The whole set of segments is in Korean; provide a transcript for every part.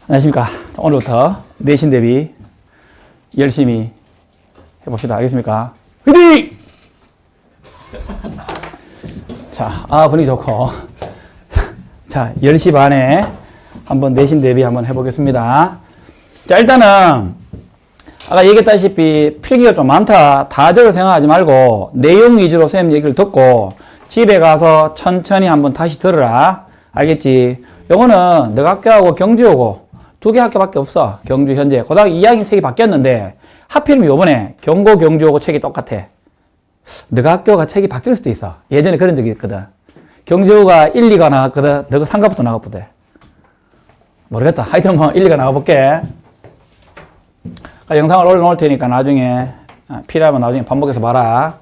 안녕하십니까. 오늘부터 내신 대비 열심히 해봅시다. 알겠습니까? 화이팅! 자, 분위기 좋고. 자, 10시 반에 한번 내신 대비 한번 해보겠습니다. 자, 일단은, 아까 얘기했다시피 필기가 좀 많다. 다적을 생각하지 말고 내용 위주로 선생님 얘기를 듣고 집에 가서 천천히 한번 다시 들으라. 알겠지? 요거는 너가 학교하고 경주하고 두 개 학교밖에 없어. 경주 현재. 고등학교 2학년 책이 바뀌었는데 하필이면 요번에 경고 경주하고 책이 똑같아. 너가 학교가 책이 바뀔 수도 있어. 예전에 그런 적이 있거든. 경주가 1, 2가 나왔거든. 너가 3가부터 나가보대. 모르겠다. 하여튼 뭐 1, 2가 나가볼게. 영상을 올려놓을 테니까 나중에 필요하면 나중에 반복해서 봐라.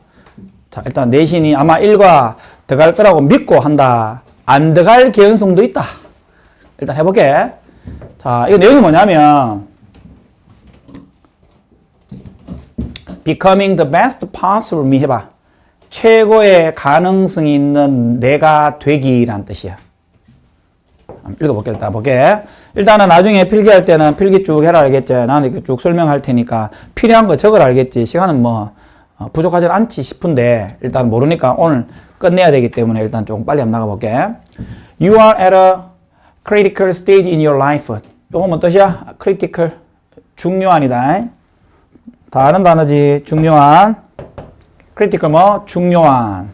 자, 일단 내신이 아마 1과 들어갈 거라고 믿고 한다. 안 들어갈 개연성도 있다. 일단 해볼게. 자, 이거 내용이 뭐냐면 Becoming the best possible me 해봐. 최고의 가능성이 있는 내가 되기란 뜻이야. 읽어볼게. 일단 볼게. 일단은 나중에 필기할 때는 필기 쭉 해라 알겠지. 나는 이렇게 쭉 설명할 테니까 필요한 거 적으라 알겠지. 시간은 뭐 부족하지 않지 싶은데 일단 모르니까 오늘 끝내야 되기 때문에 일단 조금 빨리 한번 나가볼게. You are at a critical stage in your life. 이건 뭐 뜻이야? critical. 중요한이다. 다른 단어지. 중요한. critical 뭐? 중요한.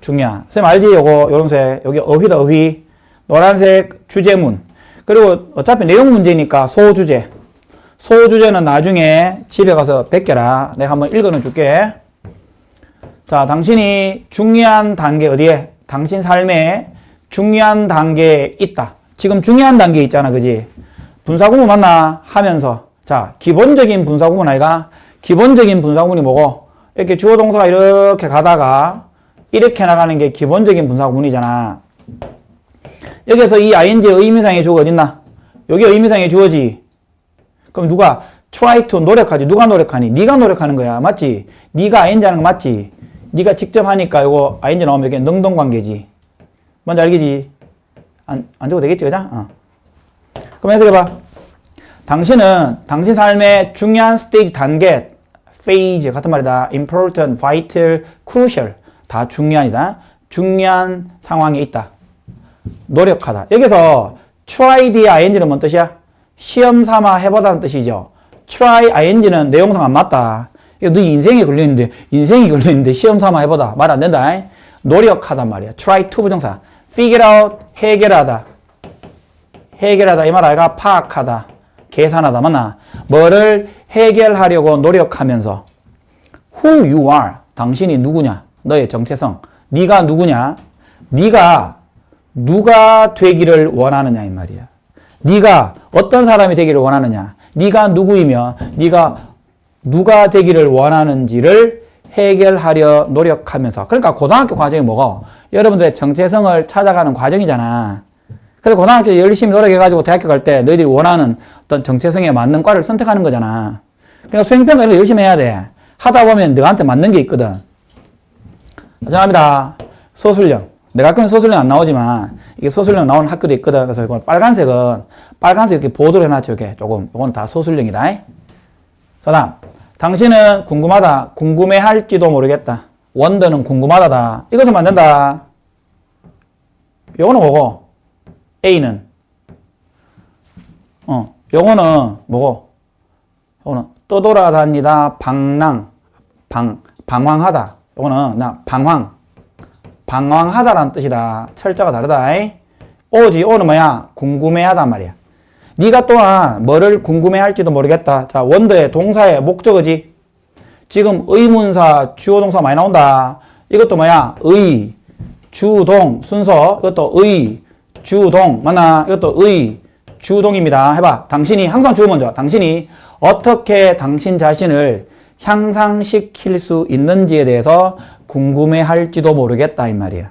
중요한. 쌤 알지? 요거, 요런색. 여기 어휘다, 어휘. 노란색 주제문. 그리고 어차피 내용 문제니까 소주제. 소주제는 나중에 집에 가서 베껴라. 내가 한번 읽어는 줄게. 자, 당신이 중요한 단계 어디에? 당신 삶에 중요한 단계에 있다. 지금 중요한 단계에 있잖아. 그지? 분사구문 맞나? 하면서. 자, 기본적인 분사구문 아이가? 기본적인 분사구문이 뭐고? 이렇게 주어 동사가 이렇게 가다가 이렇게 나가는 게 기본적인 분사구문이잖아. 여기서 이 ing의 의미상의 주어가 어딨나? 여기 의미상의 주어지. 그럼 누가 try to 노력하지? 누가 노력하니? 네가 노력하는 거야. 맞지? 네가 ing 하는 거 맞지? 네가 직접 하니까 이거 ing 나오면 이게 능동관계지. 뭔지 알겠지? 안 적어도 되겠지? 그죠? 그럼 해석해봐. 당신은 당신 삶의 중요한 스테이지 단계, phase 같은 말이다. important, vital, crucial 다 중요한이다. 중요한 상황에 있다. 노력하다. 여기서 try 뒤에 ing는 뭔 뜻이야? 시험 삼아 해보다는 뜻이죠. try ing는 내용상 안 맞다. 이거 너 인생에 걸려있는데 시험 삼아 해보다. 말 안 된다. 노력하단 말이야. try to 부정사. figure out, 해결하다. 해결하다. 이 말 아이가 파악하다. 계산하다. 맞나? 뭐를 해결하려고 노력하면서 who you are. 당신이 누구냐? 너의 정체성. 네가 누구냐? 네가 누가 되기를 원하느냐 이 말이야. 네가 어떤 사람이 되기를 원하느냐? 네가 누구이며 네가 누가 되기를 원하는지를 해결하려 노력하면서. 그러니까 고등학교 과정이 뭐고? 여러분들의 정체성을 찾아가는 과정이잖아. 그래서 고등학교 열심히 노력해가지고 대학교 갈 때 너희들이 원하는 어떤 정체성에 맞는 과를 선택하는 거잖아. 그러니까 수행평가 이런 거 열심히 해야 돼. 하다 보면 너한테 맞는 게 있거든. 죄송합니다. 소술령. 내가 학교는 소술령 안 나오지만 이게 소술령 나오는 학교도 있거든. 그래서 이건 빨간색 이렇게 보도를 해놨죠. 이렇게 조금. 이건 다 소술령이다. 자, 다음. 당신은 궁금하다. 궁금해할지도 모르겠다. 원더는 궁금하다다. 이것은 만든다. 요거는 뭐고? A는 요거는 뭐고? 요거는 떠돌아다니다. 방황하다. 요거는 방황하다라는 뜻이다. 철자가 다르다. 오는 뭐야? 궁금해하단 말이야. 네가 또한 뭐를 궁금해할지도 모르겠다. 자, 원더의 동사의 목적어지. 지금 의문사, 주어동사 많이 나온다. 이것도 뭐야? 의, 주동, 순서. 이것도 의, 주동. 맞나? 이것도 의, 주동입니다. 해봐. 당신이, 항상 주어 먼저. 당신이 어떻게 당신 자신을 향상시킬 수 있는지에 대해서 궁금해할지도 모르겠다 이 말이야.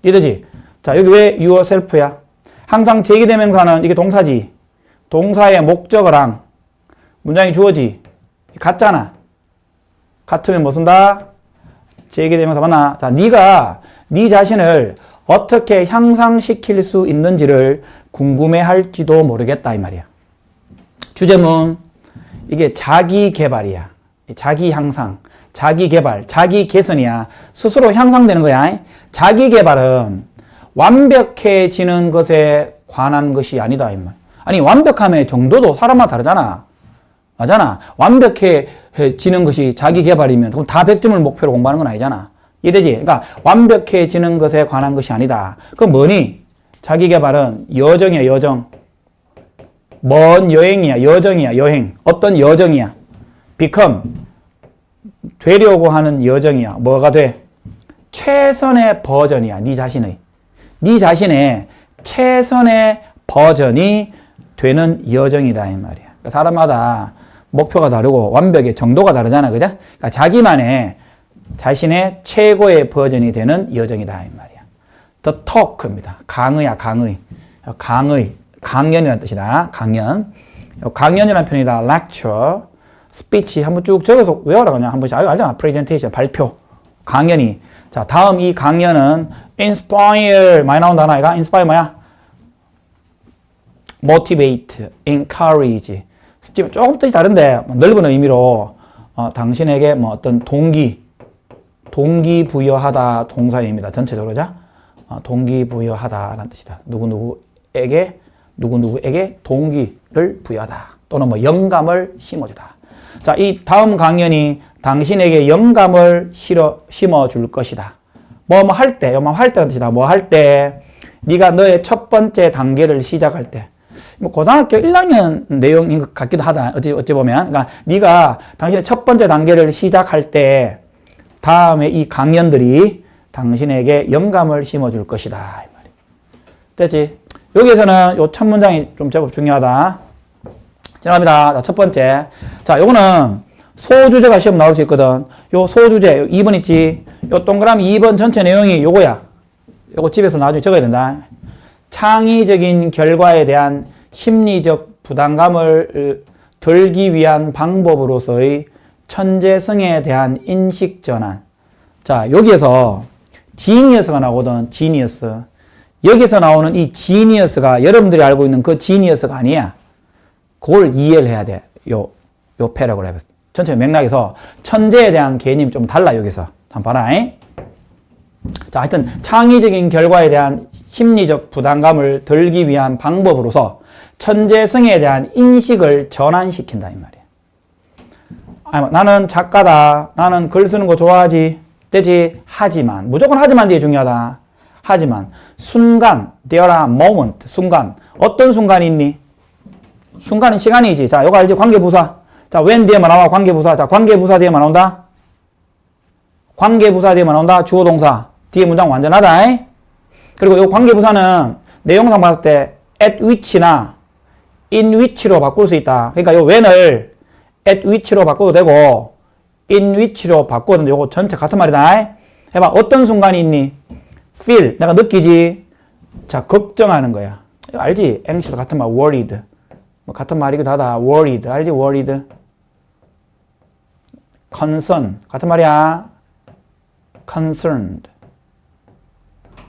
이러지? 자, 여기 왜 yourself야? 항상 제기대명사는 이게 동사지. 동사의 목적어랑 문장이 주어지. 같잖아. 같으면 뭐 쓴다? 제기대명사 맞나? 자, 네가 네 자신을 어떻게 향상시킬 수 있는지를 궁금해할지도 모르겠다 이 말이야. 주제문 이게 자기 개발이야. 자기 향상, 자기 개발, 자기 개선이야. 스스로 향상되는 거야. 자기 개발은 완벽해지는 것에 관한 것이 아니다 이 말. 아니 완벽함의 정도도 사람마다 다르잖아. 맞잖아. 완벽해지는 것이 자기 개발이면 그럼 다 100점을 목표로 공부하는 건 아니잖아. 이해되지? 그러니까 완벽해지는 것에 관한 것이 아니다. 그럼 뭐니? 자기 개발은 여정이야, 여정. 먼 여행이야, 여정이야, 여행. 어떤 여정이야? become. 되려고 하는 여정이야. 뭐가 돼? 최선의 버전이야, 네 자신의. 네 자신의 최선의 버전이 되는 여정이다, 이 말이야. 사람마다 목표가 다르고 완벽의 정도가 다르잖아, 그죠? 그러니까 자기만의 자신의 최고의 버전이 되는 여정이다 이 말이야. The talk입니다. 강의야, 강의. 강연이라는 뜻이다. 강연. 강연이라는 편이다. lecture, speech 한번 쭉 적어서 외워라 그냥 한 번씩 알잖아. presentation, 발표, 강연이. 자, 다음 이 강연은 inspire 많이 나온다 하나가 inspire 뭐야? motivate, encourage. 조금 뜻이 다른데 넓은 의미로 당신에게 뭐 어떤 동기부여하다 동사입니다. 전체적으로 자 동기부여하다라는 뜻이다. 누구누구에게 동기를 부여하다 또는 뭐 영감을 심어주다. 자, 이 다음 강연이 당신에게 영감을 심어줄 것이다. 뭐 할 때, 할 때라는 뜻이다. 뭐 할 때, 네가 너의 첫 번째 단계를 시작할 때. 뭐 고등학교 1학년 내용인 것 같기도 하다. 어찌 보면. 그러니까 네가 당신의 첫 번째 단계를 시작할 때 다음에 이 강연들이 당신에게 영감을 심어줄 것이다. 이 말이야. 됐지? 여기에서는 요 첫 문장이 좀 제법 중요하다. 지나갑니다. 자, 첫 번째. 자, 요거는 소주제가 시험 나올 수 있거든. 요 소주제, 2번 있지? 요 동그라미 2번 전체 내용이 요거야. 요거 집에서 나중에 적어야 된다. 창의적인 결과에 대한 심리적 부담감을 덜기 위한 방법으로서의 천재성에 대한 인식 전환. 자, 여기에서 지니어스가 나오거든. 지니어스. 여기서 나오는 이 지니어스가 여러분들이 알고 있는 그 지니어스가 아니야. 그걸 이해를 해야 돼. 요 패러그래프. 전체 맥락에서 천재에 대한 개념이 좀 달라, 여기서. 한번 봐라. 자, 하여튼 창의적인 결과에 대한 심리적 부담감을 덜기 위한 방법으로서 천재성에 대한 인식을 전환시킨다 이 말이야. 아니, 나는 작가다. 나는 글 쓰는 거 좋아하지. 되지. 하지만 무조건 하지만 뒤에 중요하다. 하지만 순간 there are moment 순간 어떤 순간이 있니? 순간은 시간이지. 자, 이거 알지? 관계부사. 자, when 뒤에만 나와 관계부사. 자, 관계부사 뒤에만 나온다. 관계부사 뒤에만 나온다. 주어동사. 뒤에 문장 완전하다. 그리고 이 관계부사는 내 영상 봤을 때 at which나 in which로 바꿀 수 있다. 그러니까 이 when을 at which로 바꿔도 되고 in which로 바꿔도 되는데 이거 전체 같은 말이다. 해봐. 어떤 순간이 있니? feel. 내가 느끼지. 자, 걱정하는 거야. 이거 알지? anxious 같은 말 worried. 뭐 같은 말이기도 하다. worried. 알지? worried. concern. 같은 말이야. concerned.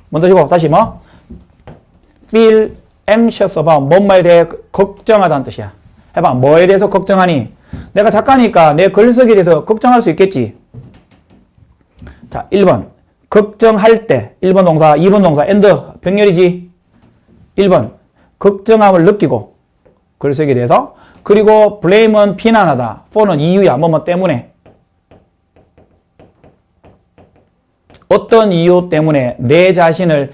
먼저 주고 다시 뭐? feel anxious about 뭔 말에 대해 걱정하다는 뜻이야. 해봐. 뭐에 대해서 걱정하니? 내가 작가니까 내 글쓰기에 대해서 걱정할 수 있겠지. 자, 1번. 걱정할 때. 1번 동사, 2번 동사, and. 병렬이지. 1번. 걱정함을 느끼고. 글쓰기에 대해서. 그리고 blame은 비난하다. for는 이유야. 뭐뭐 때문에. 어떤 이유 때문에 내 자신을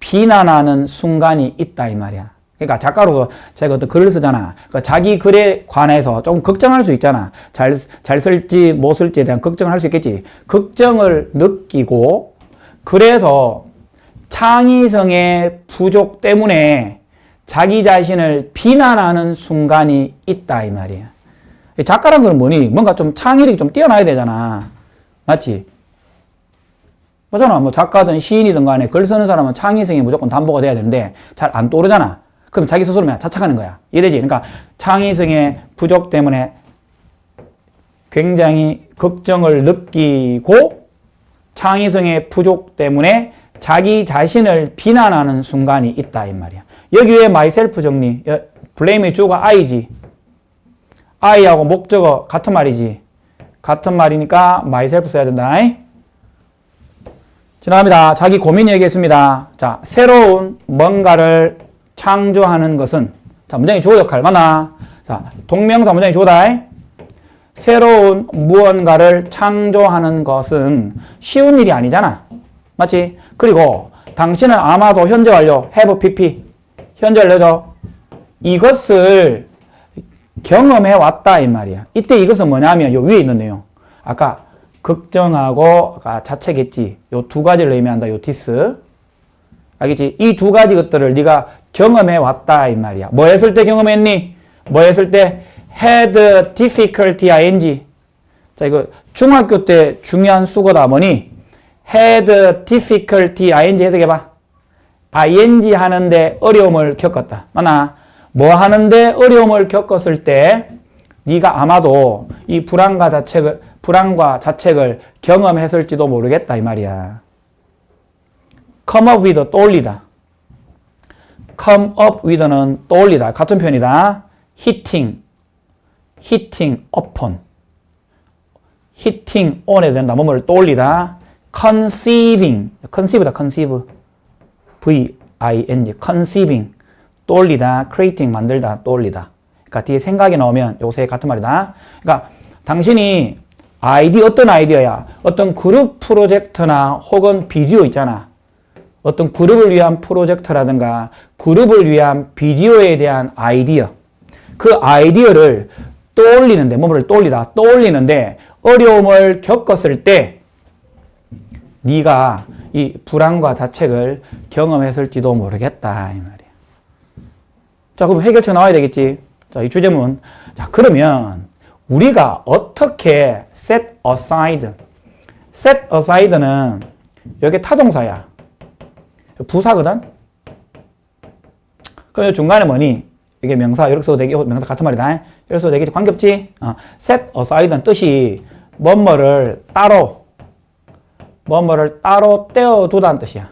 비난하는 순간이 있다 이 말이야. 그러니까 작가로서 제가 어떤 글을 쓰잖아. 그러니까 자기 글에 관해서 조금 걱정할 수 있잖아. 잘 쓸지 못 쓸지에 대한 걱정을 할 수 있겠지. 걱정을 느끼고 그래서 창의성의 부족 때문에 자기 자신을 비난하는 순간이 있다 이 말이야. 작가란 건 뭐니? 뭔가 좀 창의력이 좀 뛰어나야 되잖아. 맞지? 맞잖아. 뭐 작가든 시인이든 간에 글 쓰는 사람은 창의성이 무조건 담보가 돼야 되는데 잘 안 떠오르잖아. 그럼 자기 스스로 그냥 자책하는 거야. 이해되지? 그러니까 창의성의 부족 때문에 굉장히 걱정을 느끼고 창의성의 부족 때문에 자기 자신을 비난하는 순간이 있다 이 말이야. 여기 왜 myself 정리? blame의 주어가 I지. I하고 목적어 같은 말이지. 같은 말이니까 myself 써야 된다. 지나갑니다. 자기 고민 얘기했습니다. 자, 새로운 뭔가를 창조하는 것은, 자, 문장의 주어 역할 맞나? 자, 동명사 문장의 주어다. 새로운 무언가를 창조하는 것은 쉬운 일이 아니잖아. 맞지? 그리고 당신은 아마도 현재 완료, have pp. 현재 완료죠. 이것을 경험해 왔다 이 말이야. 이때 이것은 뭐냐면 요 위에 있는 내용. 아까 걱정하고 아까 자책했지. 요 두 가지를 의미한다. 요 this. 알겠지? 이 두 가지 것들을 네가 경험해 왔다 이 말이야. 뭐 했을 때 경험했니? 뭐 했을 때 had difficulty ing. 자, 이거 중학교 때 중요한 수거다 뭐니? had difficulty ing 해석해 봐. ing 하는데 어려움을 겪었다. 맞나? 뭐 하는데 어려움을 겪었을 때 네가 아마도 이 불안과 자책을 경험했을지도 모르겠다 이 말이야. come up with 떠올리다. come up with는 떠올리다. 같은 표현이다. hitting upon. hitting on에 된다. 뭐뭐를 떠올리다. conceive다. conceive. V-I-N-G. conceiving. 떠올리다. creating. 만들다. 떠올리다. 그러니까 뒤에 생각이 나오면 요새 같은 말이다. 그러니까 당신이 어떤 아이디어야? 어떤 그룹 프로젝트나 혹은 비디오 있잖아. 어떤 그룹을 위한 프로젝트라든가 그룹을 위한 비디오에 대한 아이디어. 그 아이디어를 떠올리는데, 뭐를 떠올리다. 떠올리는데 어려움을 겪었을 때 네가 이 불안과 자책을 경험했을지도 모르겠다 이 말이야. 자, 그럼 해결책 나와야 되겠지. 자, 이 주제문. 자, 그러면 우리가 어떻게 set aside. set aside는 여기 타동사야. 부사거든? 그럼 중간에 뭐니? 이게 명사, 이렇게 써도 되겠지. 명사 같은 말이다. 이렇게 써도 되겠지. 관계없지? set aside는 뜻이 뭐뭐를 따로 떼어두다는 뜻이야.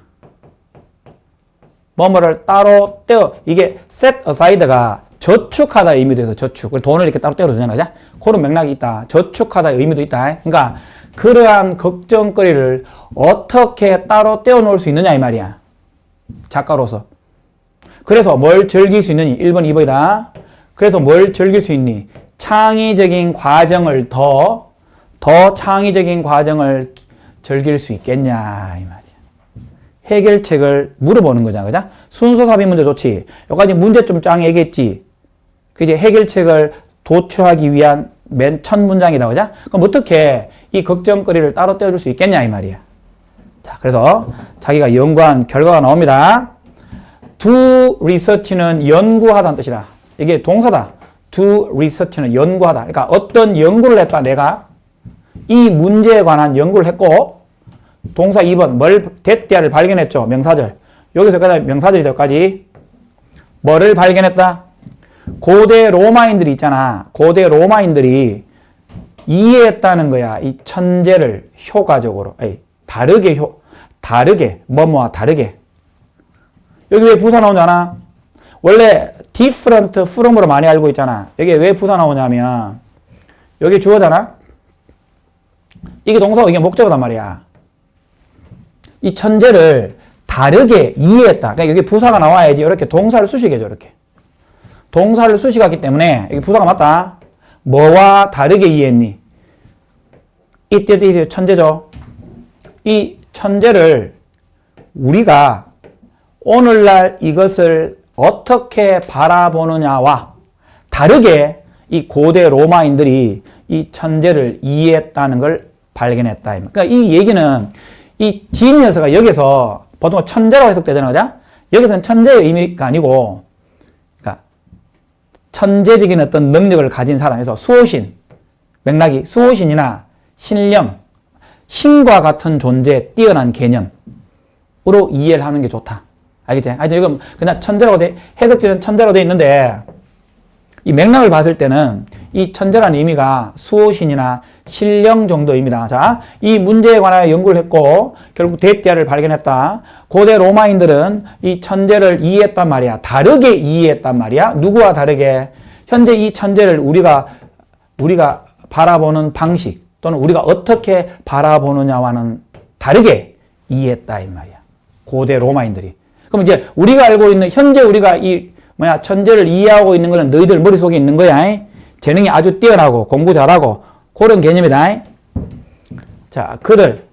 뭐뭐를 따로 이게 set aside가 저축하다 의미도 있어. 저축. 돈을 이렇게 따로 떼어두잖아. 그죠? 그런 맥락이 있다. 저축하다 의미도 있다. 그러니까 그러한 걱정거리를 어떻게 따로 떼어놓을 수 있느냐 이 말이야. 작가로서. 그래서 뭘 즐길 수 있느니? 1번, 2번이다. 그래서 뭘 즐길 수 있니? 창의적인 과정을 더 창의적인 과정을 즐길 수 있겠냐 이 말이야. 해결책을 물어보는 거잖아. 그죠? 순서 삽입 문제 좋지. 여기까지 문제 좀 짱 얘기했지. 그지? 해결책을 도출하기 위한 맨 첫 문장이다. 그죠? 그럼 어떻게 이 걱정거리를 따로 떼어줄 수 있겠냐 이 말이야. 자, 그래서 자기가 연구한 결과가 나옵니다. do research는 연구하다는 뜻이다. 이게 동사다. do research는 연구하다. 그러니까 어떤 연구를 했다. 내가 이 문제에 관한 연구를 했고 동사 2번 대대를 발견했죠. 명사절. 여기서까지 명사절이 될까지 뭐를 발견했다? 고대 로마인들이 있잖아. 고대 로마인들이 이해했다는 거야. 이 천재를 효과적으로. 다르게 뭐뭐와 다르게. 여기 왜 부사 나오잖아? 원래 different from으로 많이 알고 있잖아. 여기 왜 부사 나오냐면 여기 주어잖아. 이게 동사고 이게 목적어단 말이야. 이 천재를 다르게 이해했다. 그러니까 여기 부사가 나와야지 이렇게 동사를 수식해줘. 이렇게 동사를 수식하기 때문에 여기 부사가 맞다. 뭐와 다르게 이해했니? 이때 천재죠. 이 천재를 우리가 오늘날 이것을 어떻게 바라보느냐와 다르게 이 고대 로마인들이 이 천재를 이해했다는 걸 발견했다. 그러니까 이 얘기는 이 지니어스가 여기서 보통 천재라고 해석되잖아요. 그죠? 여기서는 천재의 의미가 아니고 그러니까 천재적인 어떤 능력을 가진 사람에서 수호신, 맥락이 수호신이나 신령, 신과 같은 존재, 뛰어난 개념으로 이해를 하는 게 좋다. 알겠지? 하여튼 이건 그냥 천재라고 해석지는 천재라고 돼 있는데 이 맥락을 봤을 때는 이 천재라는 의미가 수호신이나 신령 정도입니다. 자, 이 문제에 관하여 연구를 했고 결국 데띠아를 발견했다. 고대 로마인들은 이 천재를 이해했단 말이야. 다르게 이해했단 말이야. 누구와 다르게? 현재 이 천재를 우리가 바라보는 방식 또는 우리가 어떻게 바라보느냐와는 다르게 이해했다 이 말이야. 고대 로마인들이. 그럼 이제 우리가 알고 있는 현재 우리가 이 천재를 이해하고 있는 거는 너희들 머릿속에 있는 거야. 재능이 아주 뛰어나고 공부 잘하고 그런 개념이다. 자, 그들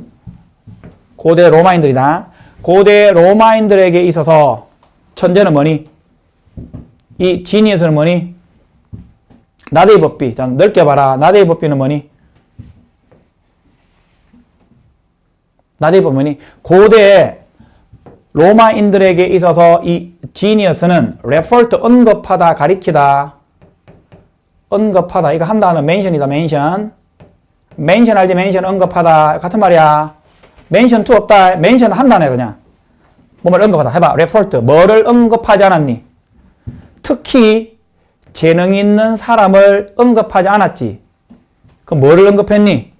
고대 로마인들이다. 고대 로마인들에게 있어서 천재는 뭐니? 이 지니어스는 뭐니? 나데이 법비. 자, 넓게 봐라. 나데이 법비는 뭐니? 나데이 법비 뭐니? 고대 로마인들에게 있어서 이 지니어스는 refer to 언급하다, 가리키다. 언급하다. 이거 한다는 mention이다, mention. mention 알지? mention 언급하다. 같은 말이야. mention to 없다. mention 한다네, 그냥. 뭐를 언급하다. 해봐. refer to. 뭐를 언급하지 않았니? 특히 재능 있는 사람을 언급하지 않았지. 그럼 뭐를 언급했니?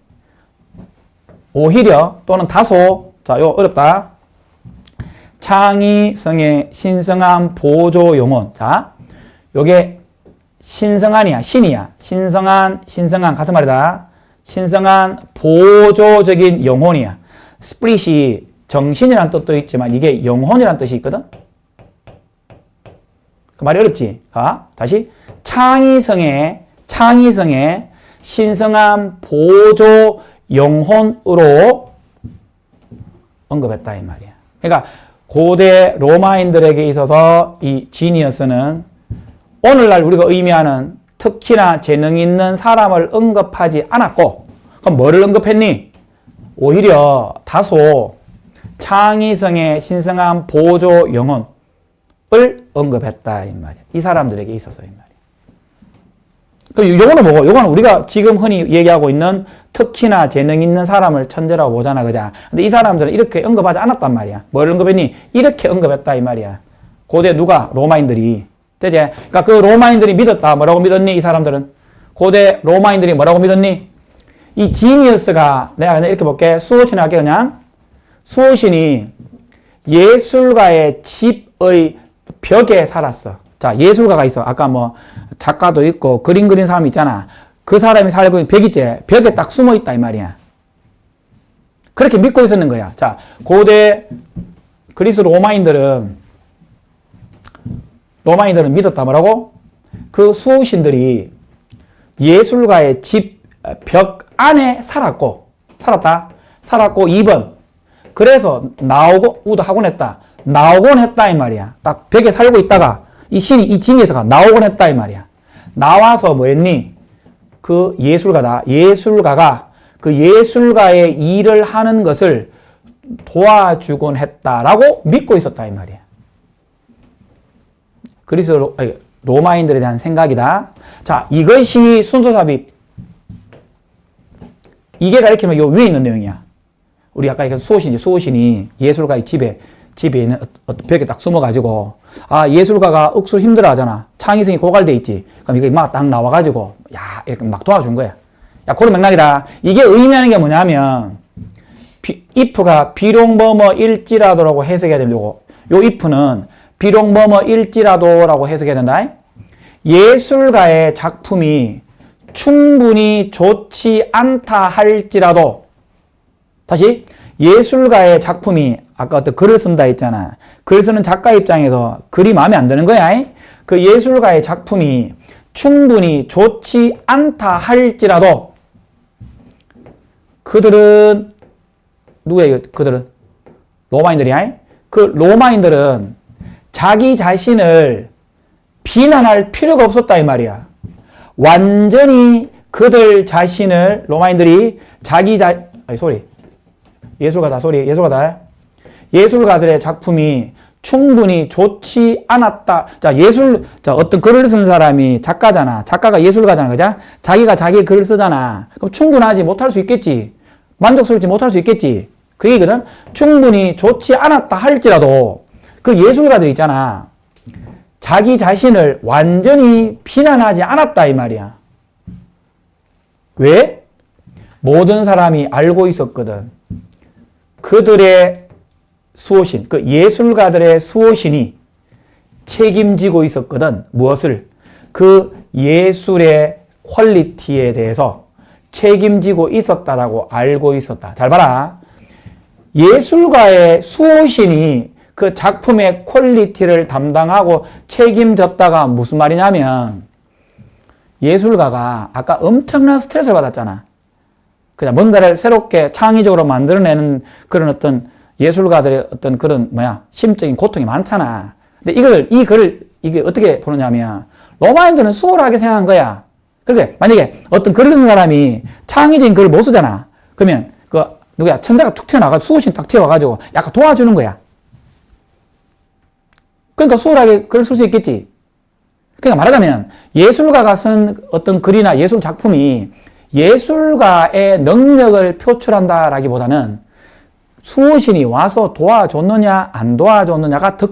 오히려 또는 다소. 자, 요 어렵다. 창의성의 신성한 보조 용언. 자, 요게 신성한이야, 신이야. 신성한 같은 말이다. 신성한 보조적인 영혼이야. 스프릿이 정신이란 뜻도 있지만 이게 영혼이란 뜻이 있거든. 그 말이 어렵지. 가 다시 창의성의 신성한 보조 영혼으로 언급했다 이 말이야. 그러니까 고대 로마인들에게 있어서 이 지니어스는 오늘날 우리가 의미하는 특히나 재능 있는 사람을 언급하지 않았고, 그럼 뭐를 언급했니? 오히려 다소 창의성의 신성한 보조 영혼을 언급했다 이 말이야. 이 사람들에게 있어서 이 말이야. 그럼 요거는 뭐고? 요거는 우리가 지금 흔히 얘기하고 있는 특히나 재능 있는 사람을 천재라고 보잖아, 그자. 근데 이 사람들은 이렇게 언급하지 않았단 말이야. 뭘 언급했니? 이렇게 언급했다 이 말이야. 고대 누가? 로마인들이. 되지? 그러니까 그 로마인들이 믿었다. 뭐라고 믿었니? 이 사람들은. 고대 로마인들이 뭐라고 믿었니? 이 지니어스가, 내가 그냥 이렇게 볼게. 수호신을 할게, 그냥. 수호신이 예술가의 집의 벽에 살았어. 자, 예술가가 있어. 아까 뭐 작가도 있고 그림 그린 사람 있잖아. 그 사람이 살고 있는 벽 있지? 벽에 딱 숨어 있다 이 말이야. 그렇게 믿고 있었는 거야. 자, 고대 그리스 로마인들은 믿었다. 뭐라고? 그 수호신들이 예술가의 집 벽 안에 살았다. 살았고 2번. 그래서 나오곤 했다. 나오곤 했다 이 말이야. 딱 벽에 살고 있다가 이 신이 이 지니어스가 나오곤 했다 이 말이야. 나와서 뭐 했니? 그 예술가다. 예술가가 그 예술가의 일을 하는 것을 도와주곤 했다라고 믿고 있었다 이 말이야. 그래서 로마인들에 대한 생각이다. 자, 이것이 순서삽입. 이게 가리키면 요 위에 있는 내용이야. 우리 아까 얘기한 수호신이 예술가의 집에 있는 어떤 벽에 딱 숨어가지고, 아, 예술가가 억수로 힘들어 하잖아. 창의성이 고갈돼 있지. 그럼 이게 막 딱 나와가지고, 야, 이렇게 막 도와준 거야. 야, 그런 맥락이다. 이게 의미하는 게 뭐냐면, if가 비록 뭐뭐일지라도라고 해석해야 됩니다. 요 if는 비록 뭐뭐일지라도라고 해석해야 된다. 예술가의 작품이 충분히 좋지 않다 할지라도, 다시, 예술가의 작품이 아까 어떤 글을 쓴다 했잖아. 글 쓰는 작가 입장에서 글이 마음에 안 드는 거야. 그 예술가의 작품이 충분히 좋지 않다 할지라도 그들은 누구예요? 그들은 로마인들이야. 그 로마인들은 자기 자신을 비난할 필요가 없었다 이 말이야. 완전히 그들 자신을 로마인들이 예술가들의 작품이 충분히 좋지 않았다. 자, 어떤 글을 쓴 사람이 작가잖아. 작가가 예술가잖아. 그죠? 자기가 자기 글을 쓰잖아. 그럼 충분하지 못할 수 있겠지. 만족스럽지 못할 수 있겠지. 그 얘기거든? 충분히 좋지 않았다 할지라도 그 예술가들 있잖아. 자기 자신을 완전히 비난하지 않았다 이 말이야. 왜? 모든 사람이 알고 있었거든. 그들의 수호신, 그 예술가들의 수호신이 책임지고 있었거든. 무엇을? 그 예술의 퀄리티에 대해서 책임지고 있었다라고 알고 있었다. 잘 봐라. 예술가의 수호신이 그 작품의 퀄리티를 담당하고 책임졌다가 무슨 말이냐면, 예술가가 아까 엄청난 스트레스를 받았잖아. 그냥 뭔가를 새롭게 창의적으로 만들어내는 그런 어떤 예술가들의 어떤 그런 심적인 고통이 많잖아. 근데 이 글을 이게 어떻게 보느냐면, 로마인들은 수월하게 생각한 거야. 그렇게 만약에 어떤 글을 쓴 사람이 창의적인 글을 못 쓰잖아. 그러면 누구야? 천재가 툭 튀어나가지고 수호신 딱 튀어와가지고 약간 도와주는 거야. 그러니까 수월하게 글을 쓸 수 있겠지. 그러니까 말하자면 예술가가 쓴 어떤 글이나 예술 작품이 예술가의 능력을 표출한다라기보다는 수호신이 와서 도와줬느냐 안 도와줬느냐가 더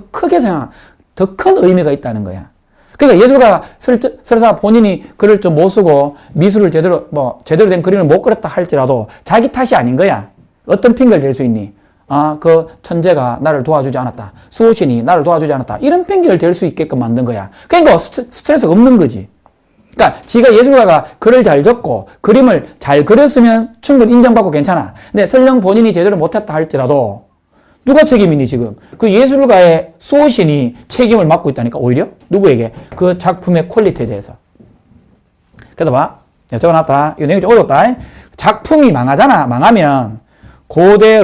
큰 의미가 있다는 거야. 그러니까 예술가가 설사 본인이 글을 좀 못 쓰고 미술을 제대로 된 그림을 못 그렸다 할지라도 자기 탓이 아닌 거야. 어떤 핑계를 댈 수 있니? 그 천재가 나를 도와주지 않았다. 수호신이 나를 도와주지 않았다. 이런 핑계를 댈 수 있게끔 만든 거야. 그러니까 스트레스가 없는 거지. 그러니까 지가 예술가가 글을 잘 적고 그림을 잘 그렸으면 충분히 인정받고 괜찮아. 근데 설령 본인이 제대로 못했다 할지라도 누가 책임이니 지금? 그 예술가의 수호신이 책임을 맡고 있다니까 오히려? 누구에게? 그 작품의 퀄리티에 대해서. 그래서 봐. 적어놨다. 이 내용이 좀 어렵다. 작품이 망하잖아. 망하면 고대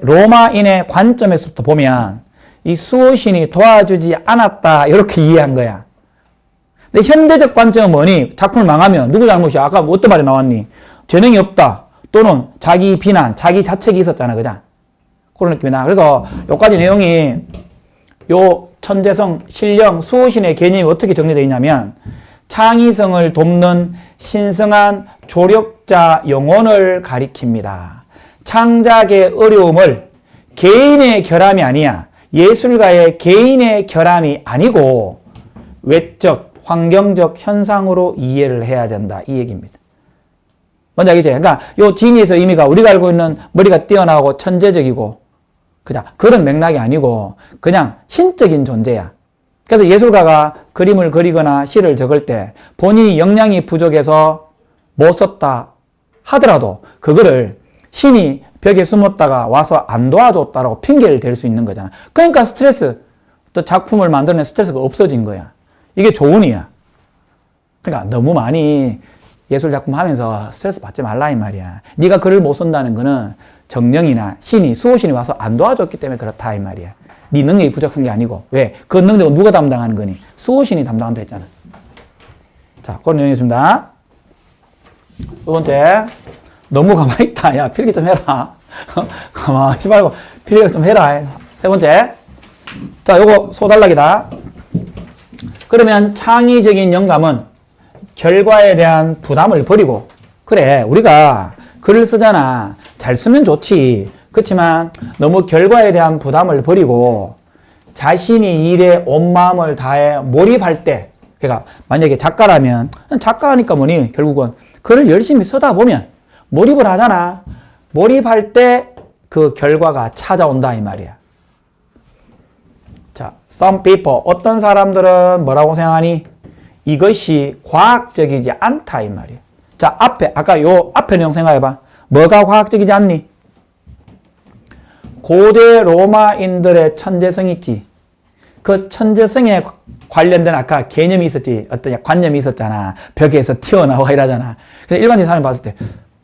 로마인의 관점에서부터 보면 이 수호신이 도와주지 않았다 이렇게 이해한 거야. 근데 현대적 관점은 뭐니? 작품을 망하면 누구 잘못이야? 아까 어떤 말이 나왔니? 재능이 없다 또는 자기 비난, 자기 자책이 있었잖아. 그죠? 그런 느낌이 나. 그래서 여기까지 내용이 요 천재성, 신령, 수호신의 개념이 어떻게 정리되어 있냐면 창의성을 돕는 신성한 조력자 영혼을 가리킵니다. 창작의 어려움을 개인의 결함이 아니야. 예술가의 개인의 결함이 아니고 외적, 환경적 현상으로 이해를 해야 된다. 이 얘기입니다. 뭔지 알겠지? 그러니까 요 진의에서 의미가 우리가 알고 있는 머리가 뛰어나고 천재적이고 그런 맥락이 아니고 그냥 신적인 존재야. 그래서 예술가가 그림을 그리거나 시를 적을 때 본인이 역량이 부족해서 못 썼다 하더라도 그거를 신이 벽에 숨었다가 와서 안 도와줬다라고 핑계를 댈 수 있는 거잖아. 그러니까 또 작품을 만들어낸 스트레스가 없어진 거야. 이게 조언이야. 그러니까 너무 많이 예술 작품 하면서 스트레스 받지 말라 이 말이야. 네가 글을 못 쓴다는 거는 정령이나 수호신이 와서 안 도와줬기 때문에 그렇다 이 말이야. 네 능력이 부족한 게 아니고. 왜? 그 능력은 누가 담당하는 거니? 수호신이 담당한다 했잖아. 자, 그런 내용이었습니다. 두 번째, 너무 가만히 있다. 야, 필기 좀 해라. 가만히 있지 말고 필기 좀 해라. 세 번째, 자, 요거 소달락이다. 그러면 창의적인 영감은 결과에 대한 부담을 버리고, 그래, 우리가 글을 쓰잖아. 잘 쓰면 좋지. 그렇지만 너무 결과에 대한 부담을 버리고 자신이 일에 온 마음을 다해 몰입할 때, 그러니까 만약에 작가라면 작가니까 뭐니 결국은 글을 열심히 쓰다 보면 몰입을 하잖아. 몰입할 때 그 결과가 찾아온다 이 말이야. 자, some people, 어떤 사람들은 뭐라고 생각하니? 이것이 과학적이지 않다 이 말이야. 자, 아까 요 앞에 내용 생각해봐. 뭐가 과학적이지 않니? 고대 로마인들의 천재성 있지. 그 천재성에 관련된 아까 개념이 있었지. 어떤 관념이 있었잖아. 벽에서 튀어나와 이러잖아. 그래서 일반적인 사람이 봤을 때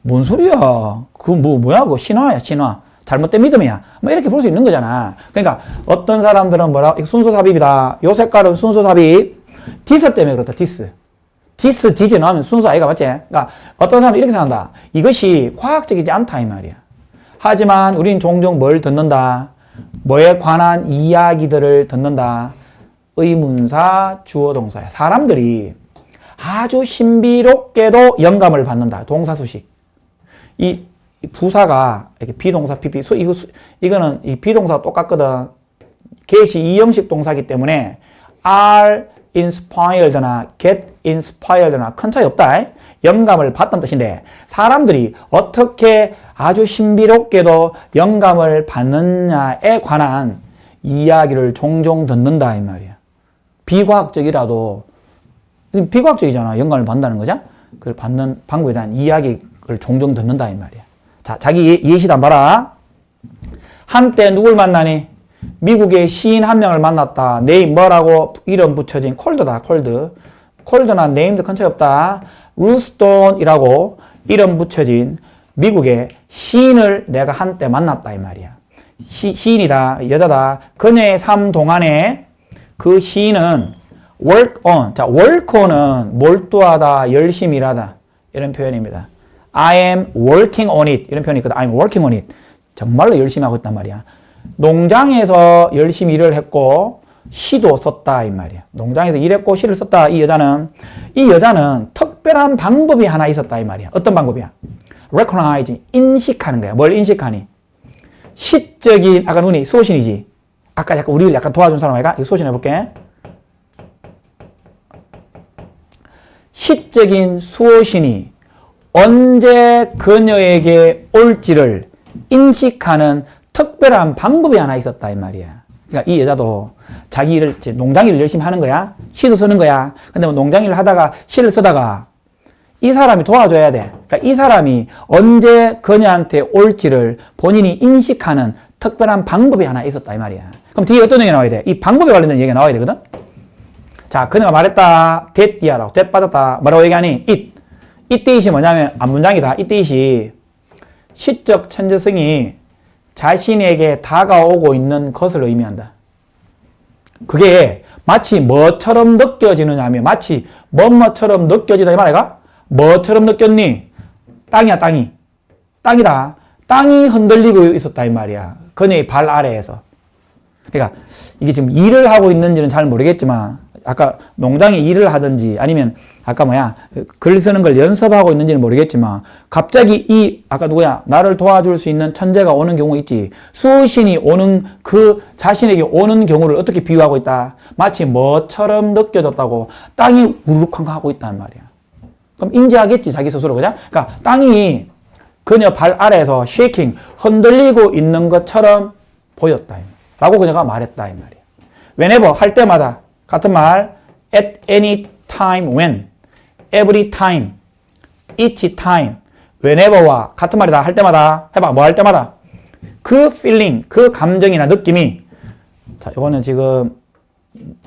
뭔 소리야? 그거 뭐야? 그거 신화야, 신화. 잘못된 믿음이야. 뭐 이렇게 볼 수 있는 거잖아. 그러니까 어떤 사람들은 이거 순수 삽입이다. 요 색깔은 순수 삽입. 디스 때문에 그렇다. 디스 디즈 나오면 순수 아이가 맞지? 그러니까 어떤 사람은 이렇게 생각한다. 이것이 과학적이지 않다 이 말이야. 하지만 우리는 종종 뭘 듣는다? 뭐에 관한 이야기들을 듣는다? 의문사, 주어, 동사야. 사람들이 아주 신비롭게도 영감을 받는다. 동사 수식. 이 부사가 이렇게 비동사, PP, 이거는 이 비동사가 똑같거든. 개시 이형식 동사기 때문에 are inspired나 get inspired나 큰 차이 없다. 영감을 받다는 뜻인데 사람들이 어떻게 아주 신비롭게도 영감을 받느냐에 관한 이야기를 종종 듣는다 이 말이야. 비과학적이라도 비과학적이잖아. 영감을 받는다는 거죠. 그걸 받는 방법에 대한 이야기를 종종 듣는다 이 말이야. 자, 자기 예시단 봐라. 한때 누굴 만나니? 미국의 시인 한 명을 만났다. 네임 뭐라고 이름 붙여진 콜드다. 콜드나 네임도 큰 차이 없다. 루스톤이라고 이름 붙여진 미국의 시인을 내가 한때 만났다 이 말이야. 시인이다. 여자다. 그녀의 삶 동안에 그 시인은 work on. 자, work on은 몰두하다, 열심히 일하다. 이런 표현입니다. I am working on it. 이런 표현이 있거든. I'm working on it. 정말로 열심히 하고 있단 말이야. 농장에서 열심히 일을 했고 시도 썼다 이 말이야. 농장에서 일했고 시를 썼다. 이 여자는 특별한 방법이 하나 있었다 이 말이야. 어떤 방법이야? recognize, 인식하는 거야. 뭘 인식하니? 시적인, 아까 눈이 수호신이지. 아까 약간 우리를 약간 도와준 사람 아이가? 이거 수호신 해볼게. 시적인 수호신이 언제 그녀에게 올지를 인식하는 특별한 방법이 하나 있었다 이 말이야. 그러니까 이 여자도 자기 일을 농장 일을 열심히 하는 거야. 시도 쓰는 거야. 근데 뭐 농장 일을 하다가 시를 쓰다가 이 사람이 도와줘야 돼. 그러니까 이 사람이 언제 그녀한테 올지를 본인이 인식하는 특별한 방법이 하나 있었다 이 말이야. 그럼 뒤에 어떤 얘기가 나와야 돼? 이 방법에 관련된 얘기가 나와야 되거든. 자, 그녀가 말했다. 됐디야라고. 됐 빠졌다. 뭐라고 얘기하니? 이때이시 뭐냐면 앞문장이다. 이때이시 시적 천재성이 자신에게 다가오고 있는 것을 의미한다. 그게 마치 뭐처럼 느껴지느냐 하면 마치 뭐처럼 느껴지다 이 말이야. 뭐처럼 느꼈니? 땅이야 땅이. 땅이다. 땅이 흔들리고 있었다 이 말이야. 그녀의 발 아래에서. 그러니까 이게 지금 일을 하고 있는지는 잘 모르겠지만 아까 농장에 일을 하든지 아니면 아까 글 쓰는 걸 연습하고 있는지는 모르겠지만 갑자기 아까 누구야? 나를 도와줄 수 있는 천재가 오는 경우 있지. 수호신이 오는 그 자신에게 오는 경우를 어떻게 비유하고 있다? 마치 뭐처럼 느껴졌다고 땅이 우르르쾅쾅 있단 말이야. 그럼 인지하겠지 자기 스스로 그죠? 그러니까 땅이 그녀 발 아래에서 쉐이킹 흔들리고 있는 것처럼 보였다 라고 그녀가 말했다 이 말이야. whenever 할 때마다 같은 말 at any time when every time each time whenever와 같은 말이다. 할 때마다 해봐. 뭐 할 때마다 그 feeling 그 감정이나 느낌이 자 이거는 지금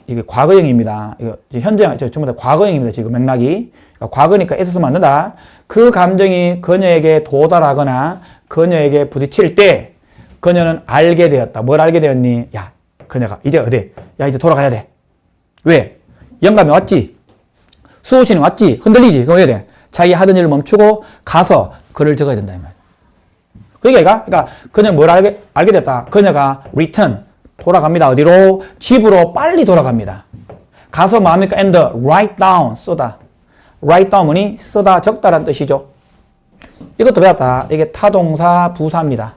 이게 과거형입니다. 이거 현재 전부 다 과거형입니다. 지금 맥락이 그러니까 과거니까 애써 쓰면 안 된다. 그 감정이 그녀에게 도달하거나 그녀에게 부딪힐 때 그녀는 알게 되었다. 뭘 알게 되었니? 야, 그녀가 이제 어디? 야, 이제 돌아가야 돼. 왜? 영감이 왔지. 수호신이 왔지. 흔들리지. 그럼 해야 돼. 자기 하던 일을 멈추고 가서 글을 적어야 된다. 이 말. 그러니까 그녀는 뭘 알게 됐다. 그녀가 return. 돌아갑니다. 어디로? 집으로 빨리 돌아갑니다. 가서 뭐합니까? and write down. 쓰다. write down이 쓰다, 적다라는 뜻이죠. 이것도 배웠다. 이게 타동사, 부사입니다.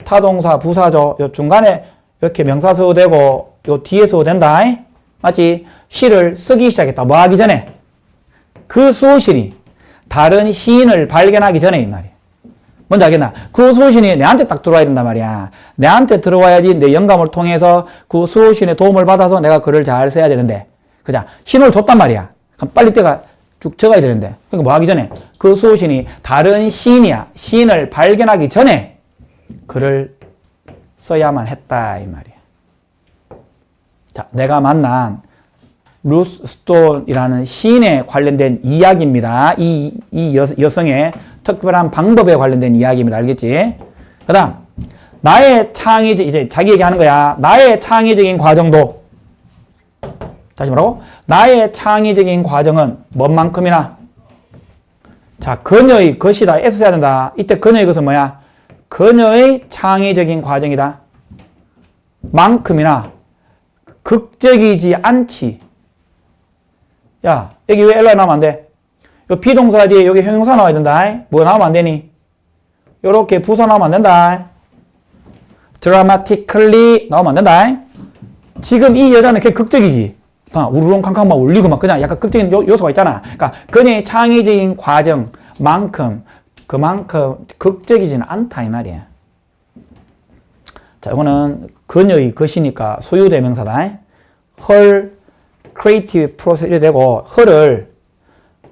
타동사, 부사죠. 요 중간에 이렇게 명사서 되고 요 뒤에서 된다. 맞지? 시를 쓰기 시작했다. 뭐 하기 전에? 그 수호신이 다른 시인을 발견하기 전에 이 말이야. 뭔지 알겠나? 그 수호신이 내한테 딱 들어와야 된단 말이야. 내한테 들어와야지 내 영감을 통해서 그 수호신의 도움을 받아서 내가 글을 잘 써야 되는데. 그자? 신호를 줬단 말이야. 그럼 빨리 때가 쭉 적어야 되는데. 그러니까 뭐 하기 전에? 그 수호신이 다른 시인이야. 시인을 발견하기 전에 글을 써야만 했다. 이 말이야. 자, 내가 만난 루스 스톤이라는 시인에 관련된 이야기입니다. 이 여성의 특별한 방법에 관련된 이야기입니다. 알겠지? 그 다음, 나의 창의적, 이제 자기 얘기하는 거야. 나의 창의적인 과정도. 다시 뭐라고? 나의 창의적인 과정은 뭔만큼이나. 자, 그녀의 것이다. 애써야 된다. 이때 그녀의 것은 뭐야? 그녀의 창의적인 과정이다. 만큼이나 극적이지 않지. 야, 여기 왜 엘라 나오면 안 돼? 요 비동사 뒤에 여기 형용사 나와야 된다. 뭐 나오면 안 되니? 요렇게 부사 나오면 안 된다. dramatically 나오면 안 된다. 지금 이 여자는 걔 극적이지. 막 우르릉 캉캉 막 울리고 막 그냥 약간 극적인 요소가 있잖아. 그러니까 그녀의 창의적인 과정만큼 그만큼 극적이지는 않다 이 말이야. 자, 이거는 그녀의 것이니까 소유대명사다. her creative process 이래 되고 her를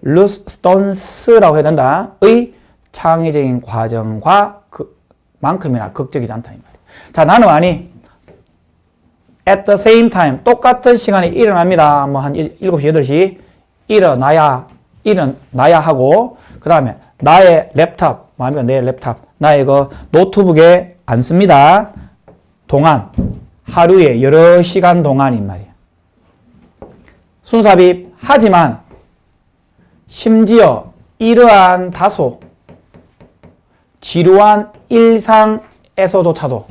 루스턴스라고 해야 된다. 의 창의적인 과정과 그만큼이나 극적이지 않다 이 말이야. 자, 나는 아니 at the same time 똑같은 시간에 일어납니다. 뭐 한 7시, 8시 일어나야 하고 그 다음에 나의 랩탑, 뭐합니까? 내 랩탑, 나의 그 노트북에 안 씁니다. 동안 하루에 여러 시간 동안인 말이야. 순삽입 하지만 심지어 이러한 다소 지루한 일상에서조차도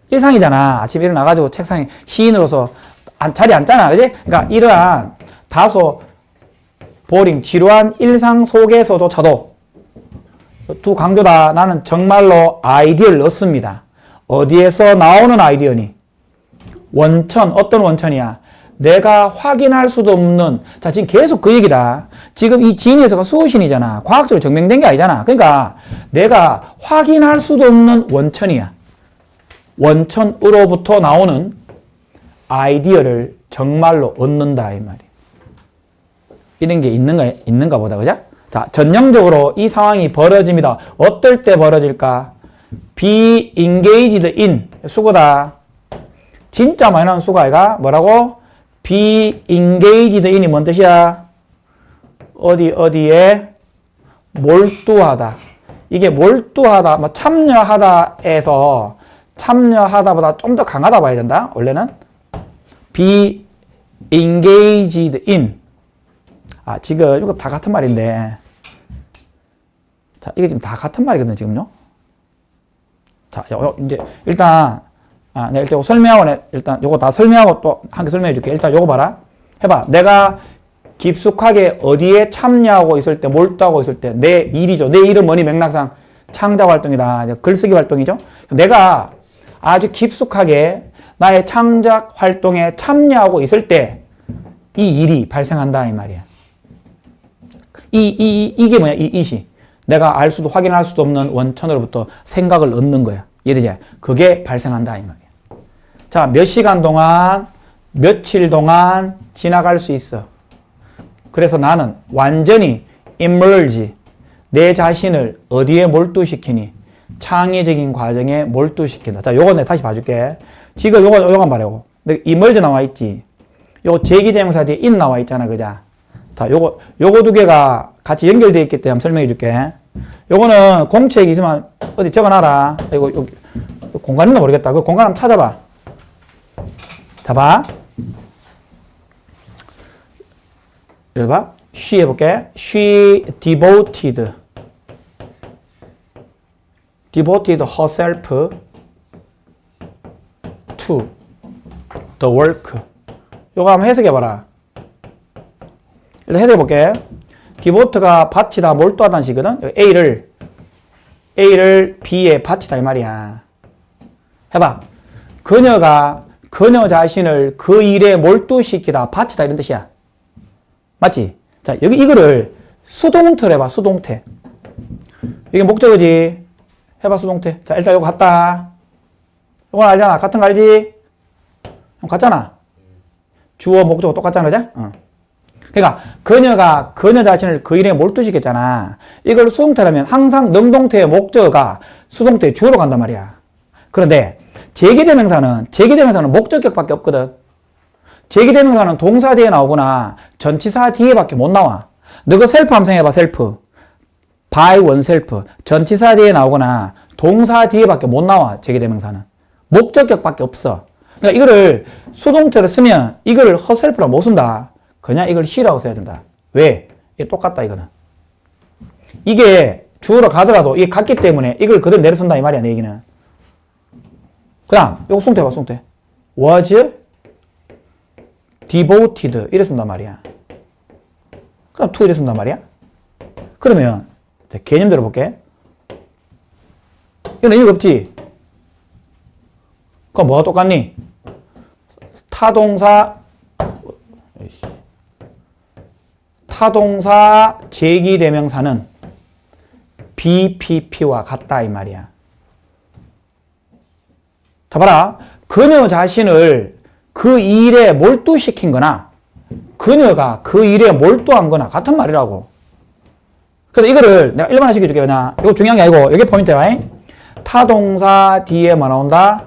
일상이잖아. 아침에 일어나가지고 책상에 시인으로서 자리에 앉잖아. 그지? 그러니까 이러한 다소 보링, 지루한 일상 속에서조차도 두 강조다. 나는 정말로 아이디어를 얻습니다. 어디에서 나오는 아이디어니? 원천, 어떤 원천이야? 내가 확인할 수도 없는, 자, 지금 계속 그 얘기다. 지금 이 진에서가 수호신이잖아. 과학적으로 증명된 게 아니잖아. 그러니까 내가 확인할 수도 없는 원천이야. 원천으로부터 나오는 아이디어를 정말로 얻는다, 이 말이야. 이런 게 있는가 보다, 그죠? 자, 전형적으로 이 상황이 벌어집니다. 어떨 때 벌어질까? be engaged in. 수거다. 진짜 많이 나오는 수가 아이가 뭐라고? be engaged in이 뭔 뜻이야? 어디에 몰두하다. 이게 몰두하다, 뭐 참여하다에서 참여하다보다 좀 더 강하다 봐야 된다. 원래는 be engaged in. 아, 지금 이거 다 같은 말인데. 자, 이게 지금 다 같은 말이거든요, 지금요. 자, 이제 일단 내가 일단 설명하고 일단 요거 다 설명하고 또 한 개 설명해 줄게. 일단 요거 봐라. 해봐. 내가 깊숙하게 어디에 참여하고 있을 때, 몰두하고 있을 때 내 일이죠. 내 일은 뭐니? 맥락상 창작 활동이다. 글쓰기 활동이죠. 내가 아주 깊숙하게 나의 창작 활동에 참여하고 있을 때 이 일이 발생한다 이 말이야. 이게 뭐야? 이시. 내가 알 수도 확인할 수도 없는 원천으로부터 생각을 얻는 거야. 이해되지? 그게 발생한다 이 말이야. 자, 몇 시간 동안, 며칠 동안 지나갈 수 있어. 그래서 나는 완전히 immerse, 내 자신을 어디에 몰두시키니? 창의적인 과정에 몰두시킨다. 자, 요거 내가 다시 봐줄게. 지금 요거 한번 봐라고. immerse 나와 있지. 요거 제기대명사 뒤에 in 나와 있잖아, 그자? 자, 요거 두 개가 같이 연결되어 있기 때문에 한번 설명해 줄게. 요거는 공책이 있으면 어디 적어놔라. 이거 공간 있나 모르겠다. 그 공간 한번 찾아봐. 자, 봐. 여기 봐. she 해볼게. she devoted herself to the work. 요거 한번 해석해봐라. 일단 해석해볼게. devote가 바치다, 몰두하다는 식이거든. A를 B에 바치다 이 말이야. 해봐. 그녀가 그녀 자신을 그 일에 몰두시키다, 바치다 이런 뜻이야. 맞지? 자, 여기 이거를 수동태로 해봐, 수동태. 이게 목적어지. 해봐, 수동태. 자, 일단 요거 같다. 요건 알잖아. 같은 거 알지? 같잖아. 주어, 목적어 똑같잖아, 그죠? 그러니까 그녀가 그녀 자신을 그 일에 몰두시켰잖아. 이걸 수동태라면 항상 능동태의 목적어가 수동태의 주어로 간단 말이야. 그런데 제기대명사는 목적격밖에 없거든. 제기대명사는 동사 뒤에 나오거나 전치사 뒤에밖에 못 나와. 너가 셀프 함 생각해봐. 셀프. by oneself. 전치사 뒤에 나오거나 동사 뒤에밖에 못 나와. 제기대명사는. 목적격밖에 없어. 그러니까 이거를 수동태로 쓰면 이거를 herself라고 못 쓴다. 그냥 이걸 he라고 써야 된다. 왜? 이게 똑같다 이거는. 이게 주어로 가더라도 이게 같기 때문에 이걸 그대로 내려 쓴다 이 말이야 내 얘기는. 그 다음 이거 수동태 봐. 수동태. was devoted 이래 쓴단 말이야. 그 다음 to 이래 쓴단 말이야. 그러면 개념 들어볼게. 이건 의미가 없지. 그럼 뭐가 똑같니? 타동사 제기대명사는 BPP와 같다 이 말이야. 자 봐라. 그녀 자신을 그 일에 몰두시킨 거나 그녀가 그 일에 몰두한 거나 같은 말이라고. 그래서 이거를 내가 일반화 시켜줄게. 그냥 이거 중요한 게 아니고 이게 포인트야. 타동사 뒤에 뭐 나온다?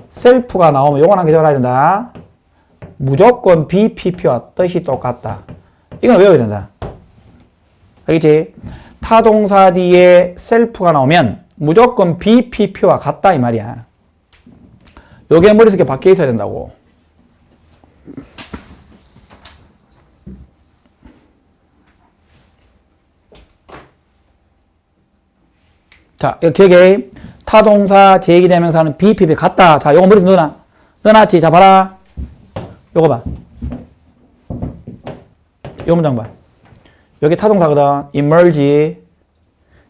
셀프가 나오면 요건 한개 적어야 된다. 무조건 BPP와 뜻이 똑같다. 이건 외워야 된다. 알겠지? 타동사 뒤에 셀프가 나오면 무조건 BPP와 같다 이 말이야. 요게 머릿속에 박혀 있어야 된다고. 자, 여기 타동사 제기대명사는 BPP 같다. 자, 요거 머릿속에 넣어놔. 넣어놨지? 자, 봐라. 요거 봐. 요 문장 봐. 여기 타동사거든. emerge.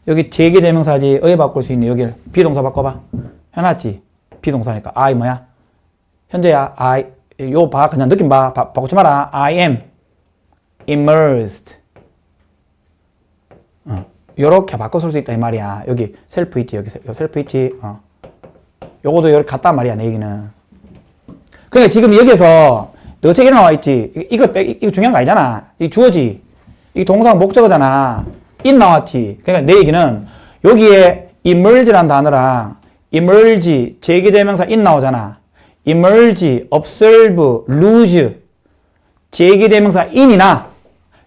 여기 제기대명사지. 어디 바꿀 수 있니? 여기를. 비동사 바꿔봐. 해놨지? 비동사니까. I 뭐야? 현재야. 요 봐. 그냥 느낌 봐. 바꾸지 마라. I am immersed. 요렇게 바꿔 쓸 수 있다 이 말이야. 여기 셀프 있지. 여기 셀프 있지. 요것도 이렇게 같단 말이야. 내 얘기는. 그러니까 지금 여기에서 너 책에 나와 있지. 이거 중요한 거 아니잖아. 이 주어지. 이 동사가 목적어잖아. in 나왔지. 그러니까 내 얘기는 여기에 emerge란 단어랑 emerge 제기대명사 in 나오잖아. emerge, observe, lose 제기대명사 in이나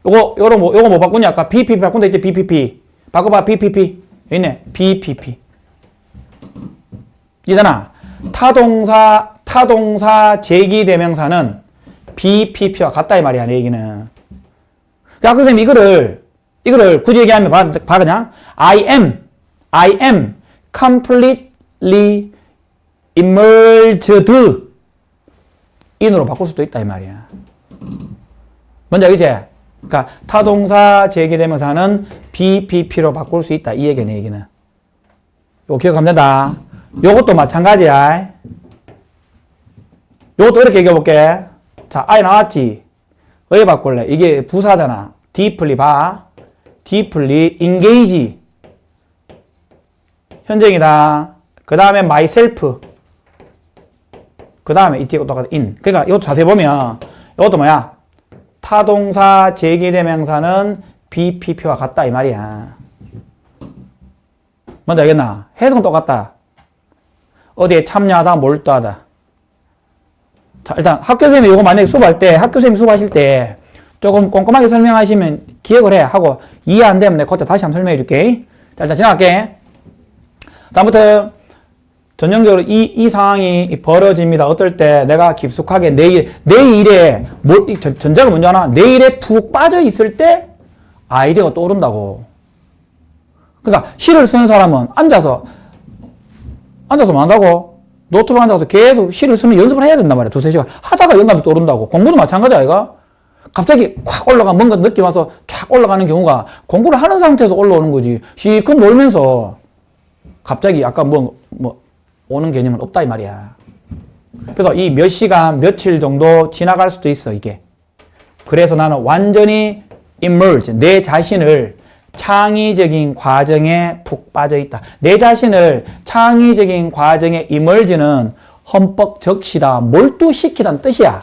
요거 뭐 바꾸냐? 아까 BPP 바꾼다 했지. BPP 바꿔봐. BPP 여기 있네. BPP 이잖아. 타동사 제기대명사는 BPP와 같다 이 말이야. 내 얘기는. 아까 선생님 이거를 굳이 얘기하면 봐 그냥 I am completely immersed in으로 바꿀 수도 있다 이 말이야. 뭔지 알겠지? 그러니까 타동사 제기대명사는 BPP로 바꿀 수 있다 이 얘기야. 내 얘기는. 이거 기억하면 된다. 요것도 마찬가지야. 요것도 이렇게 얘기해볼게. 자, I 나왔지? 왜 바꿀래? 이게 부사잖아. deeply 봐. deeply engage. 현재이다. 그 다음에 myself. 그 다음에 이 뒤에 똑같아. in. 그러니까 이것도 자세히 보면 이것도 뭐야? 타동사 제기대명사는 BPP와 같다 이 말이야. 뭔지 알겠나? 해석은 똑같다. 어디에 참여하다, 몰두하다. 자, 일단 학교선생님이 이거 만약에 수업할 때, 학교선생님이 수업하실 때 조금 꼼꼼하게 설명하시면 기억을 해. 하고 이해 안 되면 내가 그때 다시 한번 설명해 줄게. 자, 일단 지나갈게. 다음부터 전형적으로 이 상황이 벌어집니다. 어떨 때 내가 깊숙하게 내 일에, 전제가 뭔지 아나? 내 일에 푹 빠져 있을 때 아이디어가 떠오른다고. 그러니까 시를 쓰는 사람은 앉아서 뭐 한다고? 노트북 앉아서 계속 시를 쓰면 연습을 해야 된단 말이야. 2-3시간. 하다가 영감이 떠오른다고. 공부도 마찬가지야, 아이가? 갑자기 콱 올라가 뭔가 느낌 와서 쫙 올라가는 경우가 공부를 하는 상태에서 올라오는 거지. 실컷 놀면서 갑자기 약간 뭐 오는 개념은 없다 이 말이야. 그래서 이 몇 시간, 며칠 정도 지나갈 수도 있어, 이게. 그래서 나는 완전히 immerse, 내 자신을 창의적인 과정에 푹 빠져 있다. 내 자신을 창의적인 과정에 immerse는 흠뻑 적시다, 몰두시키다는 뜻이야.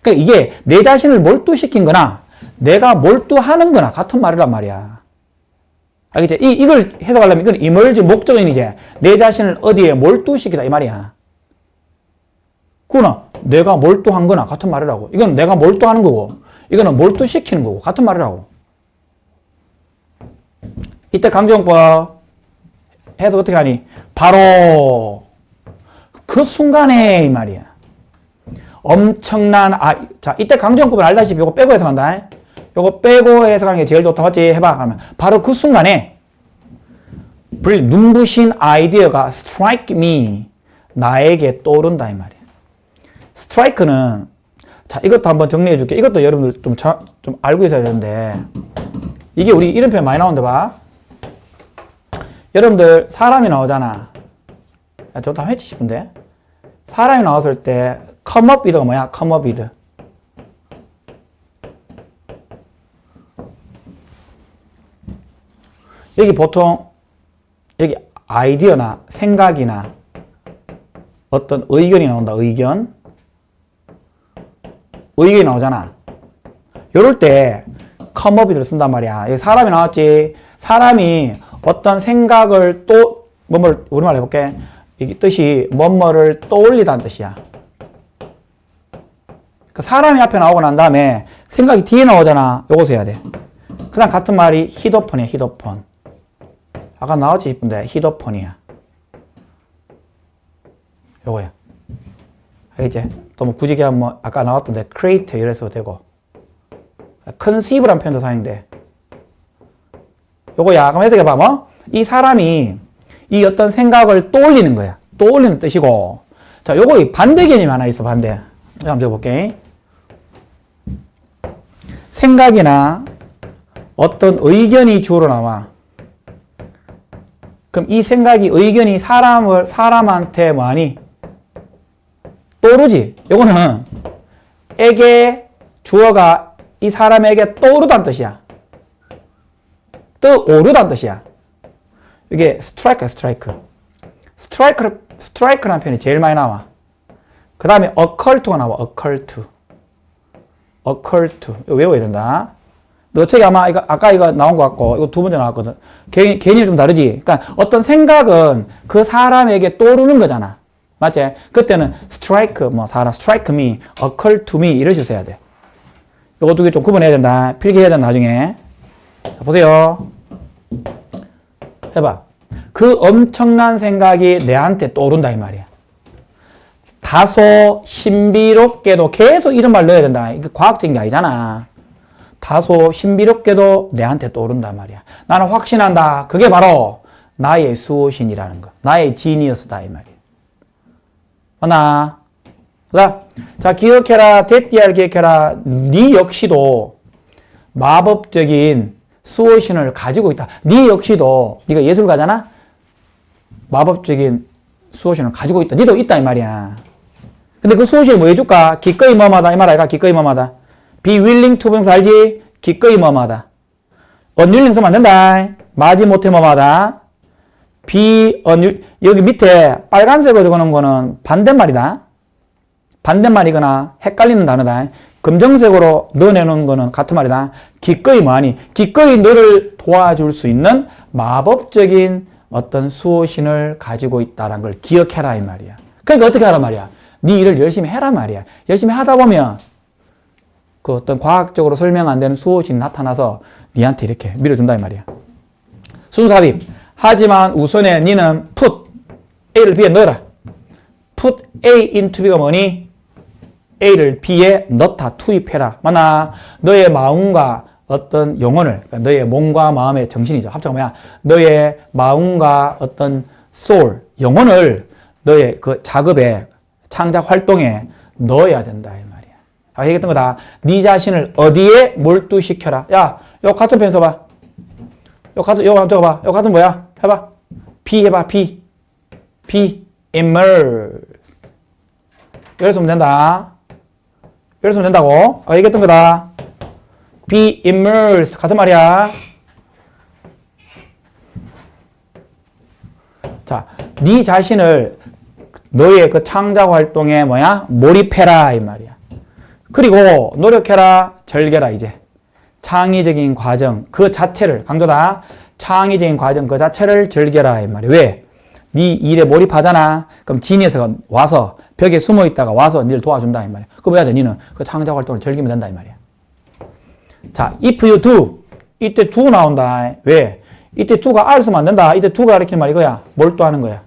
그러니까 이게 내 자신을 몰두시킨 거나 내가 몰두하는 거나 같은 말이란 말이야. 알겠지? 이걸 해석하려면 이건 immerse 목적은 이제 내 자신을 어디에 몰두시키다 이 말이야. 그거는 내가 몰두한 거나 같은 말이라고. 이건 내가 몰두하는 거고 이거는 몰두시키는 거고 같은 말이라고. 이때 강조용법 해석 어떻게 하니? 바로 그 순간에 이 말이야. 엄청난 자, 이때 강조용법을 알다시피 이거 빼고 해석한다. 요거 빼고 해석하는 게 제일 좋다 맞지? 해봐. 그러면 바로 그 순간에 눈부신 아이디어가 strike me, 나에게 떠오른다 이 말이야. strike는 자, 이것도 한번 정리해 줄게. 이것도 여러분들 좀 알고 있어야 되는데 이게 우리 이름표에 많이 나오는데 봐. 여러분들 사람이 나오잖아. 저 다 해치 싶은데 사람이 나왔을 때 come up with가 뭐야? come up with. 여기 보통 여기 아이디어나 생각이나 어떤 의견이 나온다. 의견이 나오잖아. 요럴 때 come up with를 쓴단 말이야. 여기 사람이 나왔지. 사람이 어떤 생각을 또 뭐를 우리말 해볼게. 이 뜻이 뭐뭐를 떠올리다는 뜻이야. 그 사람이 앞에 나오고 난 다음에 생각이 뒤에 나오잖아. 요거 써야 돼. 그 다음 같은 말이 히더폰이야. 히더폰. 아까 나왔지 싶은데 히더폰이야. 요거야. 알겠지? 또 뭐 굳이 그냥 뭐 아까 나왔던데 create 이래서 되고 conceive란 표현도 사용돼. 요거야. 그럼 해석해봐. 뭐? 이 사람이 이 어떤 생각을 떠올리는 거야. 떠올리는 뜻이고. 자, 요거 반대 개념이 하나 있어. 반대. 한번 적어볼게. 생각이나 어떤 의견이 주어로 나와. 그럼 이 생각이, 의견이 사람한테 뭐하니? 떠오르지? 요거는 에게 주어가 이 사람에게 떠오르다는 뜻이야. 떠오르다는 뜻이야. 이게 스트라이크라는 표현이 제일 많이 나와. 그 다음에 occult가 나와. occult. 이거 외워야 된다. 너 책에 아마 아까 이거 나온 것 같고, 이거 두 번째 나왔거든. 개념이 좀 다르지? 그러니까 어떤 생각은 그 사람에게 떠오르는 거잖아. 맞지? 그때는 strike, strike me, occult to me, 이런 식으로 써야 돼. 이거 두 개 좀 구분해야 된다. 필기해야 된다, 나중에. 자, 보세요. 해봐. 그 엄청난 생각이 내한테 떠오른다, 이 말이야. 다소 신비롭게도 계속 이런 말 넣어야 된다. 이게 과학적인 게 아니잖아. 다소 신비롭게도 내한테 떠오른다 말이야. 나는 확신한다. 그게 바로 나의 수호신이라는 거. 나의 지니어스다 이 말이야. 맞나? 자, 기억해라. 대띠알 기억해라. 네 역시도 마법적인 수호신을 가지고 있다. 네 역시도 네가 예술가잖아? 마법적인 수호신을 가지고 있다. 니도 있다 이 말이야. 근데 그 수호신을 뭐 해줄까? 기꺼이 뭐마다 이 말 아이가? 기꺼이 뭐마다. be willing to 병사 알지? 기꺼이 뭐마다. unwilling 쓰면 안 된다. 마지못해 뭐마다. be unwilling. 여기 밑에 빨간색으로 적어놓은 거는 반대말이다. 반대말이거나 헷갈리는 단어다. 검정색으로 넣어내놓은 거는 같은 말이다. 기꺼이 뭐하니? 기꺼이 너를 도와줄 수 있는 마법적인 어떤 수호신을 가지고 있다는 걸 기억해라 이 말이야. 그러니까 어떻게 하란 말이야? 네 일을 열심히 해라 말이야. 열심히 하다 보면 그 어떤 과학적으로 설명 안 되는 수호신이 나타나서 니한테 이렇게 밀어준다 이 말이야. 순수합입. 하지만 우선에 니는 put A를 B에 넣어라. put A into B가 뭐니? A를 B에 넣다, 투입해라. 맞나? 너의 마음과 어떤 영혼을, 그러니까 너의 몸과 마음의 정신이죠. 합쳐가 뭐야? 너의 마음과 어떤 soul, 영혼을 너의 그 작업에, 창작 활동에 넣어야 된다 이 말이야. 아까 얘기했던 거다. 네 자신을 어디에 몰두시켜라. 야, 요 같은 펜 써봐. 요거 한번 적어봐. 요 같은 뭐야? 해봐. B 해봐. B. immerse. 이렇게 쓰면 된다. 이렇게 쓰면 된다고. 아까 얘기했던 거다. be immersed. 같은 말이야. 자, 네 자신을 너의 그 창작 활동에 뭐야? 몰입해라 이 말이야. 그리고 노력해라, 즐겨라 이제. 창의적인 과정 그 자체를 강조다. 창의적인 과정 그 자체를 즐겨라 이 말이야. 왜? 네 일에 몰입하잖아. 그럼 지니어스가 와서 벽에 숨어 있다가 와서 니를 도와준다 이 말이야. 그럼 뭐 해야 돼? 니는 그 창작 활동을 즐기면 된다 이 말이야. 자, if you do 이때 do 나온다. 왜? 이때 do가 R 쓰면 안 된다. 이때 do가 가리키는 말 이거야. 몰두하는 거야.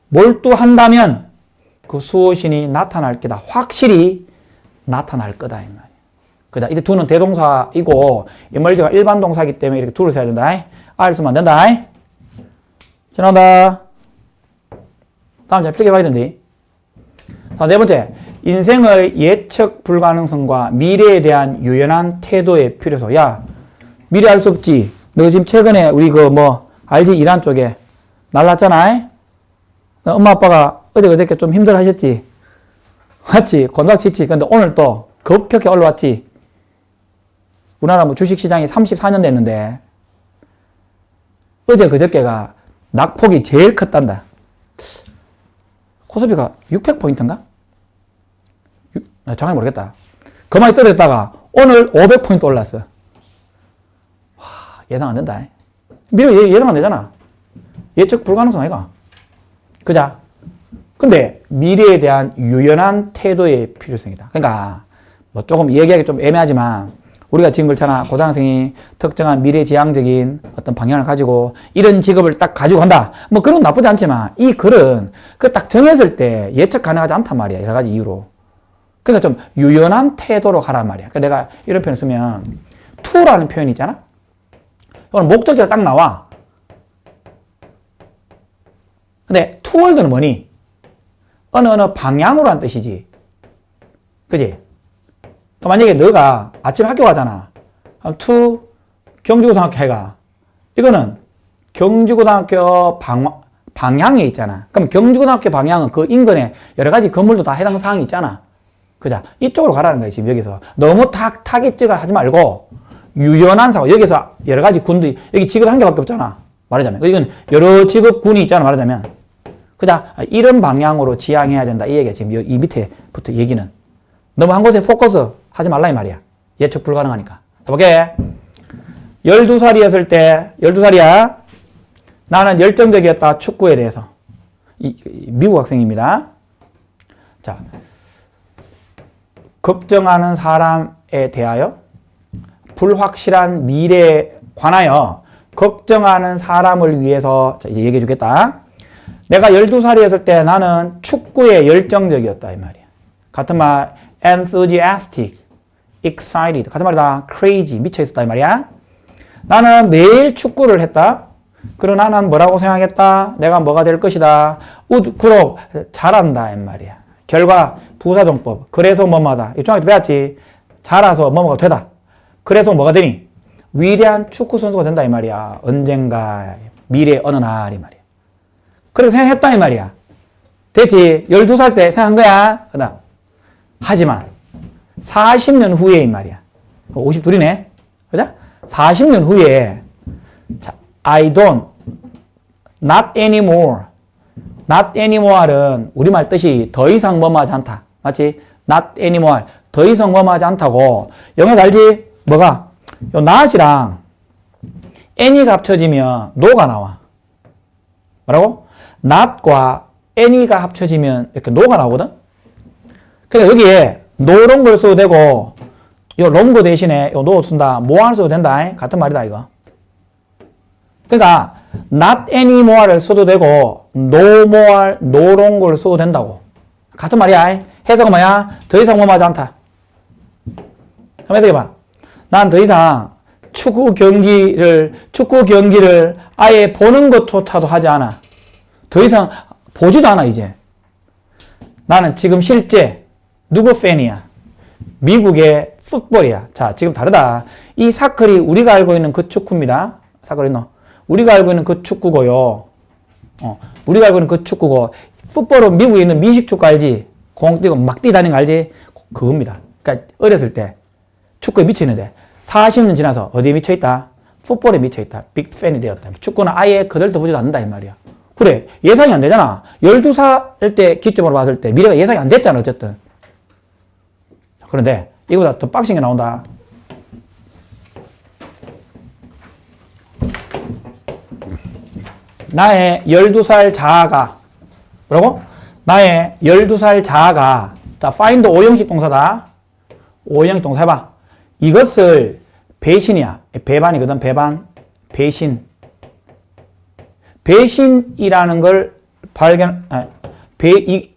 몰두한다면 그 수호신이 나타날 게다. 확실히 나타날 거다 이 말이야. 그다. 이때 do는 대동사이고 immerse가 일반 동사이기 때문에 이렇게 do를 써야 된다. R 쓰면 안 된다. 지나온다. 다음 잘 필기해봐야 된대. 자, 네 번째. 인생의 예측 불가능성과 미래에 대한 유연한 태도의 필요성. 야, 미래 알 수 없지. 너 지금 최근에 우리 알지? 이란 쪽에 날랐잖아. 엄마 아빠가 어제 그저께 좀 힘들어 하셨지. 맞지? 곤닥치치. 근데 오늘 또 급격히 올라왔지. 우리나라 뭐 주식시장이 34년 됐는데 어제 그저께가 낙폭이 제일 컸단다. 코스피가 600포인트인가? 정확히 모르겠다. 그 많이 떨어졌다가 오늘 500포인트 올랐어. 와, 예상 안 된다. 미래 예상 안 되잖아. 예측 불가능성 아이가. 그자? 근데 미래에 대한 유연한 태도의 필요성이다. 그러니까 뭐 조금 얘기하기 좀 애매하지만 우리가 지금 그렇잖아. 고등학생이 특정한 미래지향적인 어떤 방향을 가지고 이런 직업을 딱 가지고 간다. 뭐 그런 건 나쁘지 않지만 이 글은 그 딱 정했을 때 예측 가능하지 않단 말이야. 여러 가지 이유로. 그러니까 좀 유연한 태도로 가란 말이야. 그러니까 내가 이런 표현을 쓰면 to라는 표현이 있잖아. 이건 목적지가 딱 나와. 근데 towards는 뭐니? 어느 방향으로 한 뜻이지. 그지? 만약에 너가 아침 학교 가잖아. to 경주고등학교 해가. 이거는 경주고등학교 방향에 있잖아. 그럼 경주고등학교 방향은 그 인근에 여러 가지 건물도 다 해당 사항이 있잖아. 그자? 이쪽으로 가라는 거야, 지금 여기서. 너무 타겟지가 하지 말고, 유연한 사고. 여기서 여러 가지 군들이, 여기 직업 한 개밖에 없잖아. 말하자면. 이건 여러 직업군이 있잖아, 말하자면. 그자? 이런 방향으로 지향해야 된다. 이 얘기야, 지금 이 밑에부터 얘기는. 너무 한 곳에 포커스 하지 말라, 이 말이야. 예측 불가능하니까. 볼게. 12살이었을 때, 12살이야. 나는 열정적이었다, 축구에 대해서. 미국 학생입니다. 자. 걱정하는 사람에 대하여 불확실한 미래에 관하여 걱정하는 사람을 위해서 자, 이제 얘기해 주겠다. 내가 12살이었을 때 나는 축구에 열정적이었다 이 말이야. 같은 말 enthusiastic, excited 같은 말이다. crazy 미쳐있었다 이 말이야. 나는 매일 축구를 했다. 그리고 나는 뭐라고 생각했다. 내가 뭐가 될 것이다. 그로 잘한다 이 말이야. 결과 부사정법. 그래서 뭐뭐하다. 이 중학교 때 배웠지. 잘해서 뭐뭐가 되다. 그래서 뭐가 되니? 위대한 축구 선수가 된다 이 말이야. 언젠가 미래 어느 날 이 말이야. 그래서 생각했다 이 말이야. 됐지? 12살 때 생각한 거야. 그다음 하지만 40년 후에 이 말이야. 52이네. 그죠? 40년 후에 자, I don't not anymore. not anymore은 우리말 뜻이 더 이상 뭐뭐하지 않다. 맞지? not anymore. 더 이상 뭐뭐하지 않다고. 영어 알지? 뭐가? 요 not이랑 any가 합쳐지면 no가 나와. 뭐라고? not과 any가 합쳐지면 이렇게 no가 나오거든? 그러니까 여기에 no런 걸 써도 되고 요 longer 대신에 요 no 쓴다. more 써도 된다. 같은 말이다 이거. 그러니까 not anymore를 써도 되고 no more, no longer를 써도 된다고. 같은 말이야. 해석은 뭐야? 더 이상 뭐하지 않다. 한번 해석해봐. 난 더 이상 축구 경기를 아예 보는 것조차도 하지 않아. 더 이상 보지도 않아 이제. 나는 지금 실제 누구 팬이야? 미국의 풋볼이야. 자, 지금 다르다. 이 사클이 우리가 알고 있는 그 축구입니다. 사클이 우리가 알고 있는 그 축구고요. 우리가 알고 있는 그 축구고, 풋볼은 미국에 있는 민식축구 알지? 공 뛰고 막 뛰다니는 거 알지? 그겁니다. 그러니까 어렸을 때 축구에 미쳐있는데 40년 지나서 어디에 미쳐있다? 풋볼에 미쳐있다. 빅팬이 되었다. 축구는 아예 그들도 보지도 않는다 이 말이야. 그래, 예상이 안 되잖아. 12살 때 기점으로 봤을 때 미래가 예상이 안 됐잖아 어쨌든. 그런데 이거보다 더 빡신 게 나온다. 나의 12살 자아가 뭐라고? 나의 12살 자아가 자, find 5형식 동사다. 5형식 동사 해봐. 이것을 배신이야. 배반이거든. 배반. 배신. 배신이라는 걸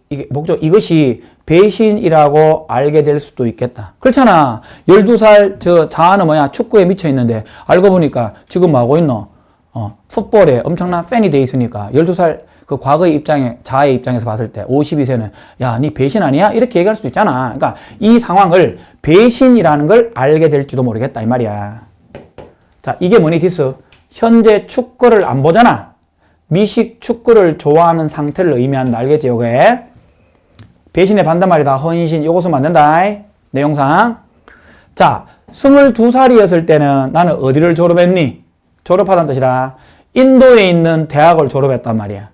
이게 목적 이것이 배신이라고 알게 될 수도 있겠다. 그렇잖아. 12살 저 자아는 뭐야? 축구에 미쳐 있는데 알고 보니까 지금 뭐 하고 있노? 풋볼에 엄청난 팬이 돼 있으니까 12살 그 과거의 입장에 자아의 입장에서 봤을 때 52세는 야, 니 배신 아니야? 이렇게 얘기할 수도 있잖아. 그러니까 이 상황을 배신이라는 걸 알게 될지도 모르겠다 이 말이야. 자, 이게 뭐니 디스? 현재 축구를 안 보잖아. 미식 축구를 좋아하는 상태를 의미한다. 알겠지? 요게 배신의 반대말이다. 헌신. 요거 쓰면 안 된다. 내용상. 자, 22살이었을 때는 나는 어디를 졸업했니? 졸업하다는 뜻이다. 인도에 있는 대학을 졸업했단 말이야.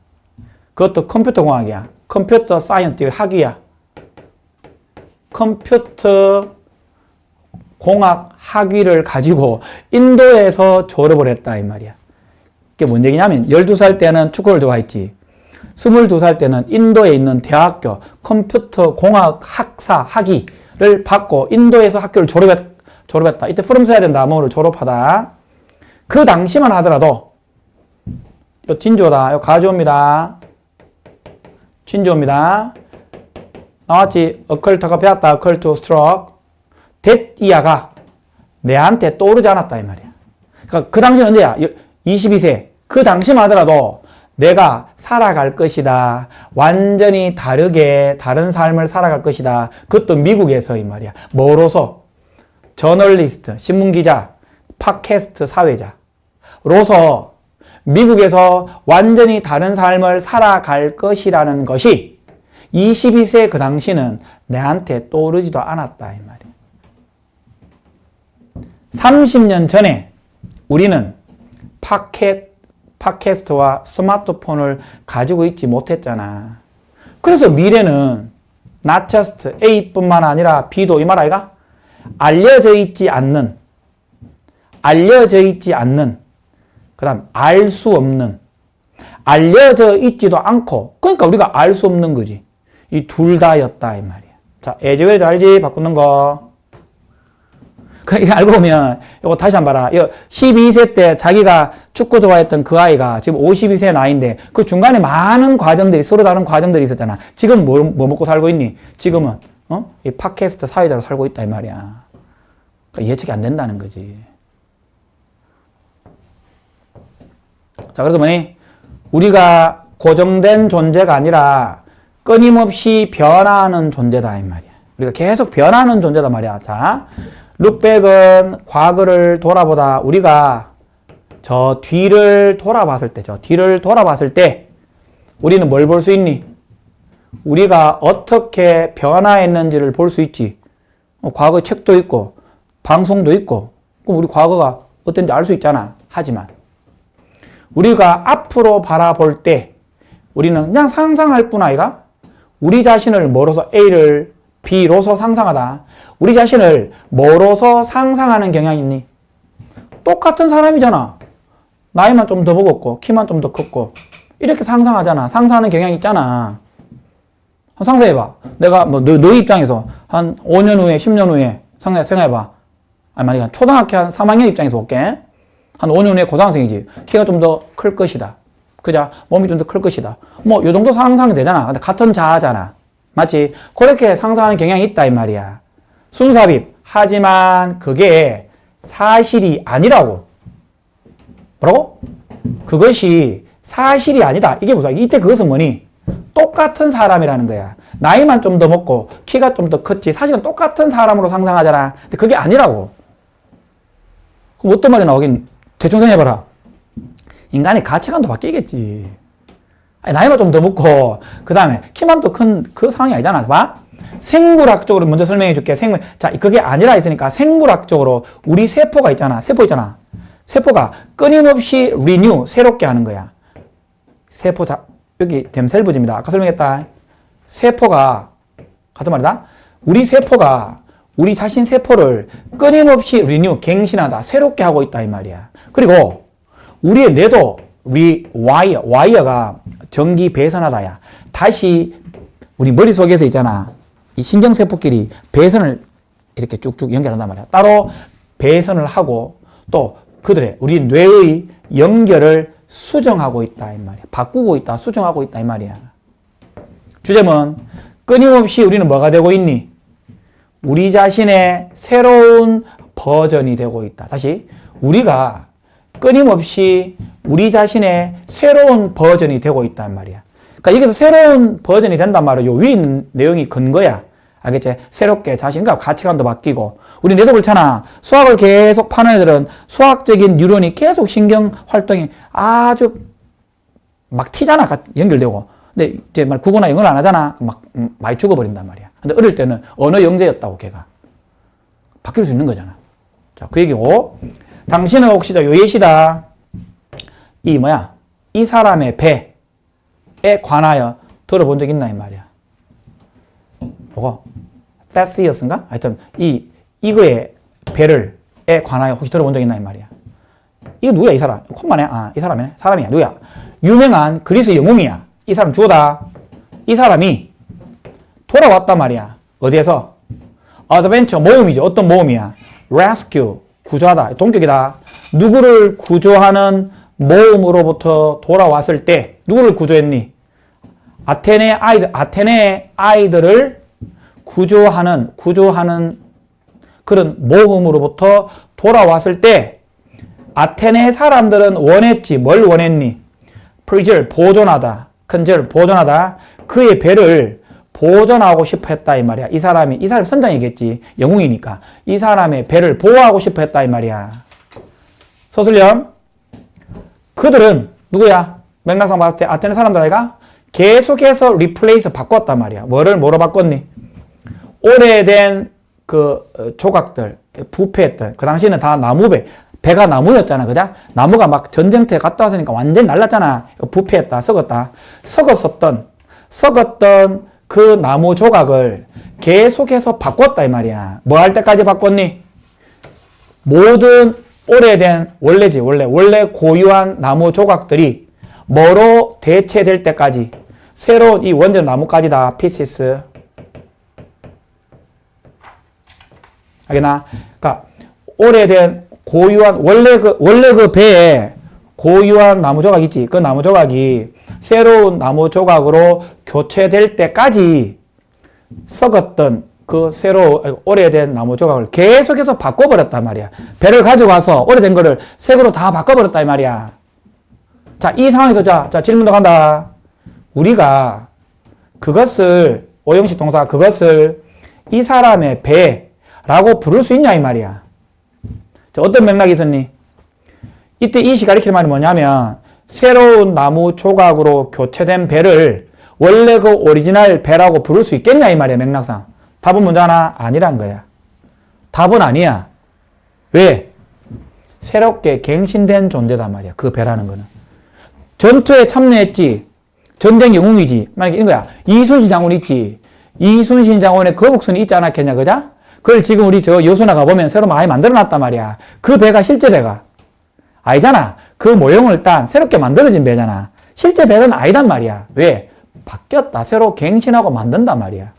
그것도 컴퓨터 공학이야. 컴퓨터 사이언스 학위야. 컴퓨터 공학 학위를 가지고 인도에서 졸업을 했다 이 말이야. 이게 뭔 얘기냐면 12살 때는 축구를 좋아했지. 22살 때는 인도에 있는 대학교 컴퓨터 공학 학사 학위를 받고 인도에서 학교를 졸업했다. 이때 프롬 써야 된다. 뭐를 졸업하다. 그 당시만 하더라도 요 진조다. 요 가져옵니다. 진조입니다. 나왔지? 어컬트가 배웠다. 어컬트 스트로크. that 내한테 떠오르지 않았다 이 말이야. 그러니까 그 당시는 언제야? 22세. 그 당시만 하더라도 내가 살아갈 것이다. 완전히 다르게 다른 삶을 살아갈 것이다. 그것도 미국에서 이 말이야. 뭐로서? 저널리스트, 신문기자, 팟캐스트 사회자로서 미국에서 완전히 다른 삶을 살아갈 것이라는 것이 22세 그 당시는 내한테 떠오르지도 않았다 이 말이야. 30년 전에 우리는 팟캐스트와 스마트폰을 가지고 있지 못했잖아. 그래서 미래는 not just A뿐만 아니라 B도 이 말 아이가? 알려져 있지 않는 그 다음 알 수 없는 알려져 있지도 않고 그러니까 우리가 알 수 없는 거지. 이 둘 다였다 이 말이야. 자, 에즈웰도 알지? 바꾸는 거. 이거 알고 보면 이거 다시 한번 봐라. 12세 때 자기가 축구 좋아했던 그 아이가 지금 52세 나이인데 그 중간에 많은 과정들이 서로 다른 과정들이 있었잖아. 지금 뭐 먹고 살고 있니? 지금은 이 팟캐스트 사회자로 살고 있다 이 말이야. 그러니까 예측이 안 된다는 거지. 자, 그래서 뭐니? 우리가 고정된 존재가 아니라 끊임없이 변화하는 존재다 이 말이야. 우리가 계속 변하는 존재다 말이야. 자, 룩백은 과거를 돌아보다 우리가 저 뒤를 돌아봤을 때 우리는 뭘 볼 수 있니? 우리가 어떻게 변화했는지를 볼 수 있지. 과거 책도 있고 방송도 있고 그럼 우리 과거가 어땠는지 알 수 있잖아. 하지만 우리가 앞으로 바라볼 때 우리는 그냥 상상할 뿐 아이가 우리 자신을 뭐로서 A를 B로서 상상하다. 우리 자신을 뭐로서 상상하는 경향이 있니? 똑같은 사람이잖아. 나이만 좀 더 먹었고 키만 좀 더 컸고 이렇게 상상하잖아. 상상하는 경향이 있잖아. 한번 상상해봐. 내가 뭐 너 입장에서 한 5년 후에 10년 후에 생각해봐. 만약에 초등학교 한 3학년 입장에서 볼게. 한 5년 후에 고등학생이지. 키가 좀 더 클 것이다. 그자? 몸이 좀 더 클 것이다. 뭐 요 정도 상상이 되잖아. 근데 같은 자아잖아. 맞지? 그렇게 상상하는 경향이 있다 이 말이야. 순삽입. 하지만 그게 사실이 아니라고. 뭐라고? 그것이 사실이 아니다. 이게 무슨 이때 그것은 뭐니? 똑같은 사람이라는 거야. 나이만 좀 더 먹고 키가 좀 더 컸지. 사실은 똑같은 사람으로 상상하잖아. 근데 그게 아니라고. 그럼 어떤 말이 나오긴 대충 생각해봐라. 인간의 가치관도 바뀌겠지. 나이만 좀 더 먹고 그 다음에 키만 더 큰 그 상황이 아니잖아. 봐. 생물학적으로 먼저 설명해 줄게. 자, 그게 아니라 있으니까 생물학적으로 우리 세포가 있잖아. 세포 있잖아. 세포가 끊임없이 리뉴, 새롭게 하는 거야. 세포, 여기 댐셀브즈입니다. 아까 설명했다. 세포가, 같은 말이다. 우리 세포가 우리 자신 세포를 끊임없이 리뉴, 갱신하다, 새롭게 하고 있다 이 말이야. 그리고 우리의 뇌도 와이어가 전기 배선하다야. 다시 우리 머릿속에서 있잖아. 이 신경세포끼리 배선을 이렇게 쭉쭉 연결한단 말이야. 따로 배선을 하고 또 그들의 우리 뇌의 연결을 수정하고 있다 이 말이야. 바꾸고 있다, 수정하고 있다 이 말이야. 주제는 끊임없이 우리는 뭐가 되고 있니? 우리 자신의 새로운 버전이 되고 있다. 다시 우리가 끊임없이 우리 자신의 새로운 버전이 되고 있단 말이야. 그러니까 여기서 새로운 버전이 된단 말이야. 요 위에 있는 내용이 근거야. 알겠지? 새롭게 자신과 가치관도 바뀌고. 우리 뇌도 그렇잖아. 수학을 계속 파는 애들은 수학적인 뉴런이 계속 신경 활동이 아주 막 튀잖아. 연결되고. 근데 이제 막 국어나 영어를 안 하잖아. 막 많이 죽어버린단 말이야. 근데 어릴 때는 언어 영재였다고 걔가. 바뀔 수 있는 거잖아. 자, 그 얘기고. 당신은 혹시 요 예시다. 이 사람의 배에 관하여 들어본 적 있나 이 말이야. 뭐가? Thaddeus인가? 하여튼 이거의 배를에 관하여 혹시 들어본 적 있나 이 말이야. 이거 누구야 이 사람? 콤만 해. 아, 이 사람이네. 사람이야. 누구야? 유명한 그리스 영웅이야. 이 사람 죽어다. 이 사람이 돌아왔단 말이야. 어디에서? 어드벤처 모험이죠. 어떤 모험이야? Rescue 구조하다. 동격이다. 누구를 구조하는 모험으로부터 돌아왔을 때 누구를 구조했니? 아테네 아이들을 구조하는 그런 모험으로부터 돌아왔을 때 아테네 사람들은 원했지. 뭘 원했니? preserve, 보존하다. conserve, 보존하다. 그의 배를 보존하고 싶어 했다 이 말이야. 이 사람이 선장이겠지. 영웅이니까. 이 사람의 배를 보호하고 싶어 했다 이 말이야. 서술령. 그들은 누구야? 맥락상 봤을 때 아테네 사람들 아이가 계속해서 replace 바꿨단 말이야. 뭐로 바꿨니? 오래된 그 조각들, 부패했던 그 당시에는 다 배가 나무였잖아. 그죠? 나무가 막 전쟁터에 갔다 왔으니까 완전히 날랐잖아. 부패했다. 썩었다. 썩었던 그 나무 조각을 계속해서 바꿨다 이 말이야. 뭐 할 때까지 바꿨니? 모든 오래된 원래 고유한 나무 조각들이 뭐로 대체될 때까지 새로운 이 원전 나무까지다. pieces. 알겠나? 그러니까 오래된 고유한 원래 그 배에 고유한 나무 조각 있지. 그 나무 조각이 새로운 나무 조각으로 교체될 때까지 썩었던 그 오래된 나무 조각을 계속해서 바꿔버렸단 말이야. 배를 가져가서 오래된 거를 새거로 다 바꿔버렸다 이 말이야. 자, 이 상황에서 자 질문도 간다. 우리가 그것을 오형식 동사 그것을 이 사람의 배라고 부를 수 있냐 이 말이야. 자, 어떤 맥락이 있었니? 이때 이시 가리키는 말이 뭐냐면 새로운 나무 조각으로 교체된 배를 원래 그 오리지널 배라고 부를 수 있겠냐 이 말이야. 맥락상. 답은 뭔지 아나? 아니란 거야. 답은 아니야. 왜? 새롭게 갱신된 존재단 말이야. 그 배라는 거는. 전투에 참여했지. 전쟁 영웅이지. 만약에 이런 거야. 이순신 장군 있지. 이순신 장군의 거북선이 있지 않았겠냐, 그자? 그걸 지금 우리 저 여수나 가보면 새로 많이 만들어 놨단 말이야. 그 배가 실제 배가. 아니잖아. 그 모형을 딴 새롭게 만들어진 배잖아. 실제 배는 아니단 말이야. 왜? 바뀌었다. 새로 갱신하고 만든단 말이야.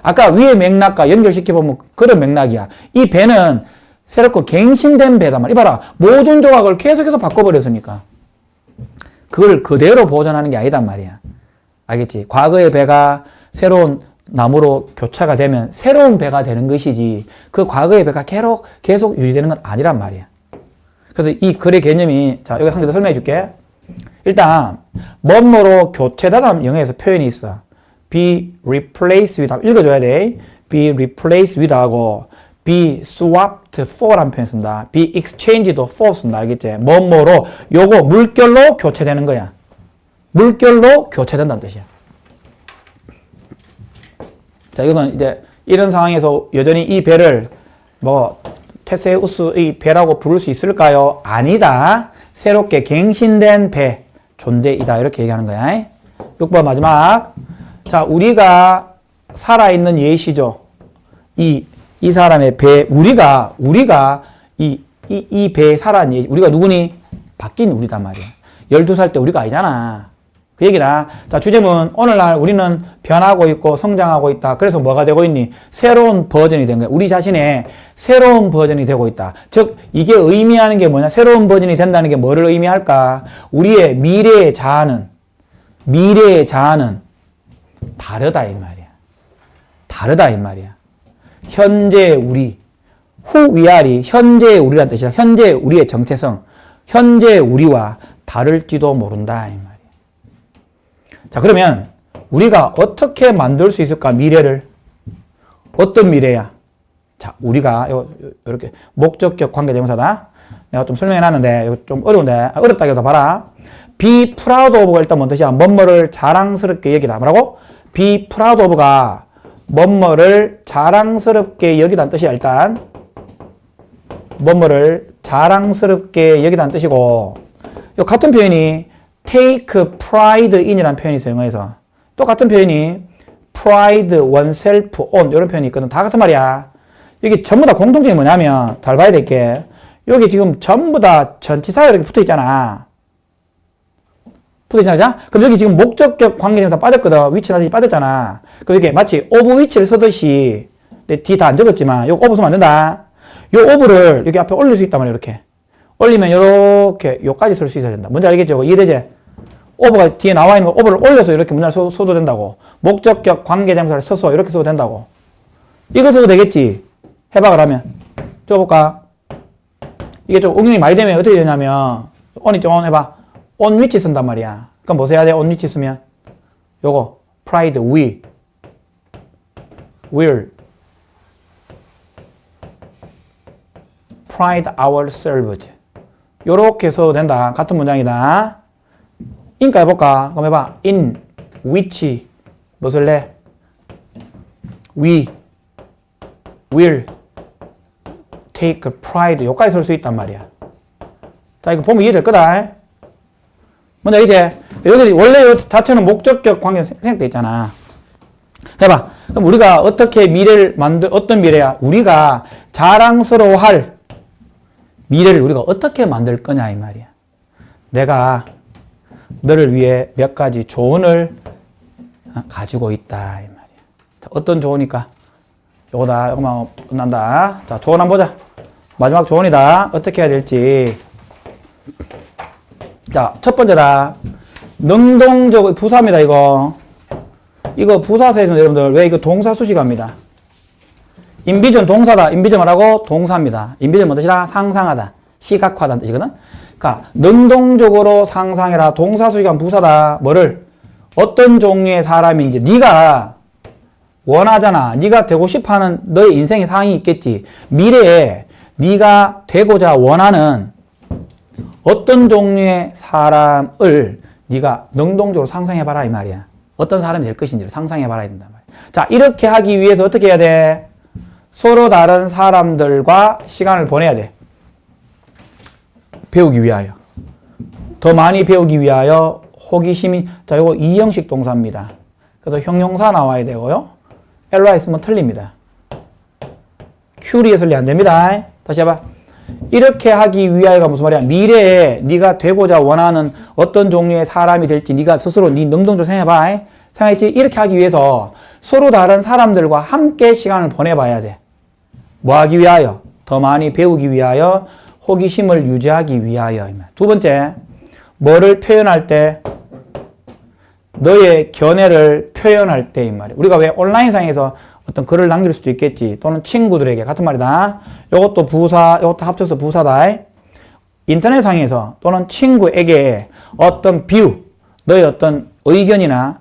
아까 위의 맥락과 연결시켜보면 그런 맥락이야. 이 배는 새롭고 갱신된 배단 말이야. 이봐라. 모든 조각을 계속해서 바꿔버렸으니까. 그걸 그대로 보존하는 게 아니단 말이야. 알겠지? 과거의 배가 새로운 나무로 교차가 되면 새로운 배가 되는 것이지 그 과거의 배가 계속 유지되는 건 아니란 말이야. 그래서 이 글의 개념이 자 여기 한 개 더 설명해 줄게. 일단 뭐뭐로 교체되다는 영어에서 표현이 있어. be replaced with 읽어줘야 돼. be replaced with 하고 be swapped for라는 표현 쓴다. be exchanged for 쓴다. 알겠지? 뭐뭐로 요거 물결로 교체되는 거야. 물결로 교체된다는 뜻이야. 자, 이것은 이제 이런 상황에서 여전히 이 배를 뭐 테세우스의 배라고 부를 수 있을까요? 아니다. 새롭게 갱신된 배 존재이다. 이렇게 얘기하는 거야. 6번 마지막. 자, 우리가 살아있는 예시죠. 이 사람의 배, 우리가 이 배에 살아있는 예시. 우리가 누구니? 바뀐 우리단 말이야. 12살 때 우리가 아니잖아. 그 얘기다. 자, 주제문. 오늘날 우리는 변하고 있고 성장하고 있다. 그래서 뭐가 되고 있니? 새로운 버전이 된 거야. 우리 자신의 새로운 버전이 되고 있다. 즉, 이게 의미하는 게 뭐냐? 새로운 버전이 된다는 게 뭐를 의미할까? 우리의 미래의 자아는 다르다, 이 말이야. 다르다, 이 말이야. 현재 우리, who we are이 현재 우리란 뜻이야. 현재 우리의 정체성, 현재 우리와 다를지도 모른다, 이 말이야. 자, 그러면 우리가 어떻게 만들 수 있을까? 미래를. 어떤 미래야? 자, 우리가 이렇게 목적격 관계대명사다. 내가 좀 설명해 놨는데 이거 좀 어려운데 어렵다고 해서 봐라. be proud of가 일단 뭔 뜻이야? 뭐뭐를 자랑스럽게 여기다. 뭐라고? be proud of가 뭐뭐를 자랑스럽게 여기다는 뜻이야, 일단. 뭐뭐를 자랑스럽게 여기다는 뜻이고, 요 같은 표현이 take pride in이라는 표현이 있어요, 영어에서. 또 같은 표현이 pride oneself on 이런 표현이 있거든. 다 같은 말이야. 여기 전부 다 공통점이 뭐냐면, 잘 봐야 될 게, 여기 지금 전부 다 전치사가 이렇게 붙어 있잖아. 붙어 있잖아. 그럼 여기 지금 목적격 관계대명사 빠졌거든. 위치나 다시 빠졌잖아. 그럼 이렇게 마치 of 위치를 쓰듯이, 내 뒤 다 안 적었지만, 요거 of 쓰면 안 된다. 요 of를 여기 앞에 올릴 수 있단 말이야, 이렇게. 올리면 요렇게, 요까지 쓸 수 있어야 된다. 뭔지 알겠죠? 이해되지? of가 뒤에 나와 있는 거, of를 올려서 이렇게 문장을 써도 된다고. 목적격 관계대명사를 써서 이렇게 써도 된다고. 이거 써도 되겠지? 해봐, 그러면. 줘볼까? 이게 좀 응용이 많이 되면 어떻게 되냐면, on 있죠? on 해봐. on 위치 쓴단 말이야. 그럼 뭐 써야 돼? on 위치 쓰면? 요거, pride, we, will, pride ourselves. 요렇게 써도 된다. 같은 문장이다. 인까 해볼까? 그럼 해봐. in which, 뭐 쓸래? we, will, take pride. 요까지 쓸 수 있단 말이야. 자, 이거 보면 이해될 거다. 먼저 이제, 여기 원래 이 자체는 목적격 관계 생략돼 있잖아. 해봐. 그럼 우리가 어떻게 미래를 어떤 미래야? 우리가 자랑스러워할 미래를 우리가 어떻게 만들 거냐, 이 말이야. 내가 너를 위해 몇 가지 조언을 가지고 있다, 이 말이야. 자, 어떤 조언일까? 요거다. 요거만 끝난다. 자, 조언 한번 보자. 마지막 조언이다. 어떻게 해야 될지. 자, 첫 번째다. 능동적, 부사입니다, 이거. 이거 부사서에서 여러분들, 왜 이거 동사 수식합니다. 인비전 동사다. 인비전 뭐라고? 동사입니다. 인비전 뭐 뜻이라? 상상하다. 시각화다는 뜻이거든? 그러니까, 능동적으로 상상해라. 동사 수식한 부사다. 뭐를? 어떤 종류의 사람인지. 네가 원하잖아. 네가 되고 싶어하는 너의 인생의 상황이 있겠지. 미래에 네가 되고자 원하는 어떤 종류의 사람을 네가 능동적으로 상상해봐라, 이 말이야. 어떤 사람이 될 것인지를 상상해봐라, 이 된단 말이야. 자, 이렇게 하기 위해서 어떻게 해야 돼? 서로 다른 사람들과 시간을 보내야 돼. 배우기 위하여. 더 많이 배우기 위하여 호기심이, 자, 요거 이형식 동사입니다. 그래서 형용사 나와야 되고요. ly 쓰면 틀립니다. curious 안 됩니다. 다시 해봐. 이렇게 하기 위하여가 무슨 말이야? 미래에 네가 되고자 원하는 어떤 종류의 사람이 될지 네가 스스로 네 능동적으로 생각해봐. 생각했지? 이렇게 하기 위해서 서로 다른 사람들과 함께 시간을 보내봐야 돼. 뭐 하기 위하여? 더 많이 배우기 위하여, 호기심을 유지하기 위하여. 두 번째, 뭐를 표현할 때? 너의 견해를 표현할 때, 이 말이야. 우리가 왜 온라인상에서 어떤 글을 남길 수도 있겠지. 또는 친구들에게 같은 말이다. 요것도 부사, 요것도 합쳐서 부사다. 인터넷상에서 또는 친구에게 어떤 뷰, 너의 어떤 의견이나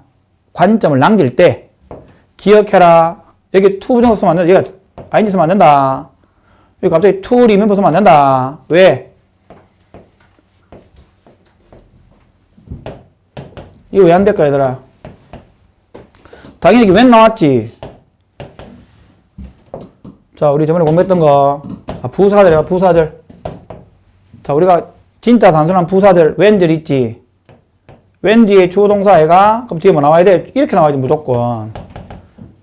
관점을 남길 때 기억해라. 여기 to 부정사 쓰면 안 된다. 여기 ing 쓰면 안 된다. 여기 갑자기 to remember 쓰면 안 된다. 왜? 이거 왜 안 될까, 얘들아? 당연히 when 나왔지. 자, 우리 저번에 공부했던 거. 부사들이야, 부사들. 자, 우리가 진짜 단순한 부사들, when들 있지. when 뒤에 주어 동사애가, 그럼 뒤에 뭐 나와야 돼? 이렇게 나와야지, 무조건.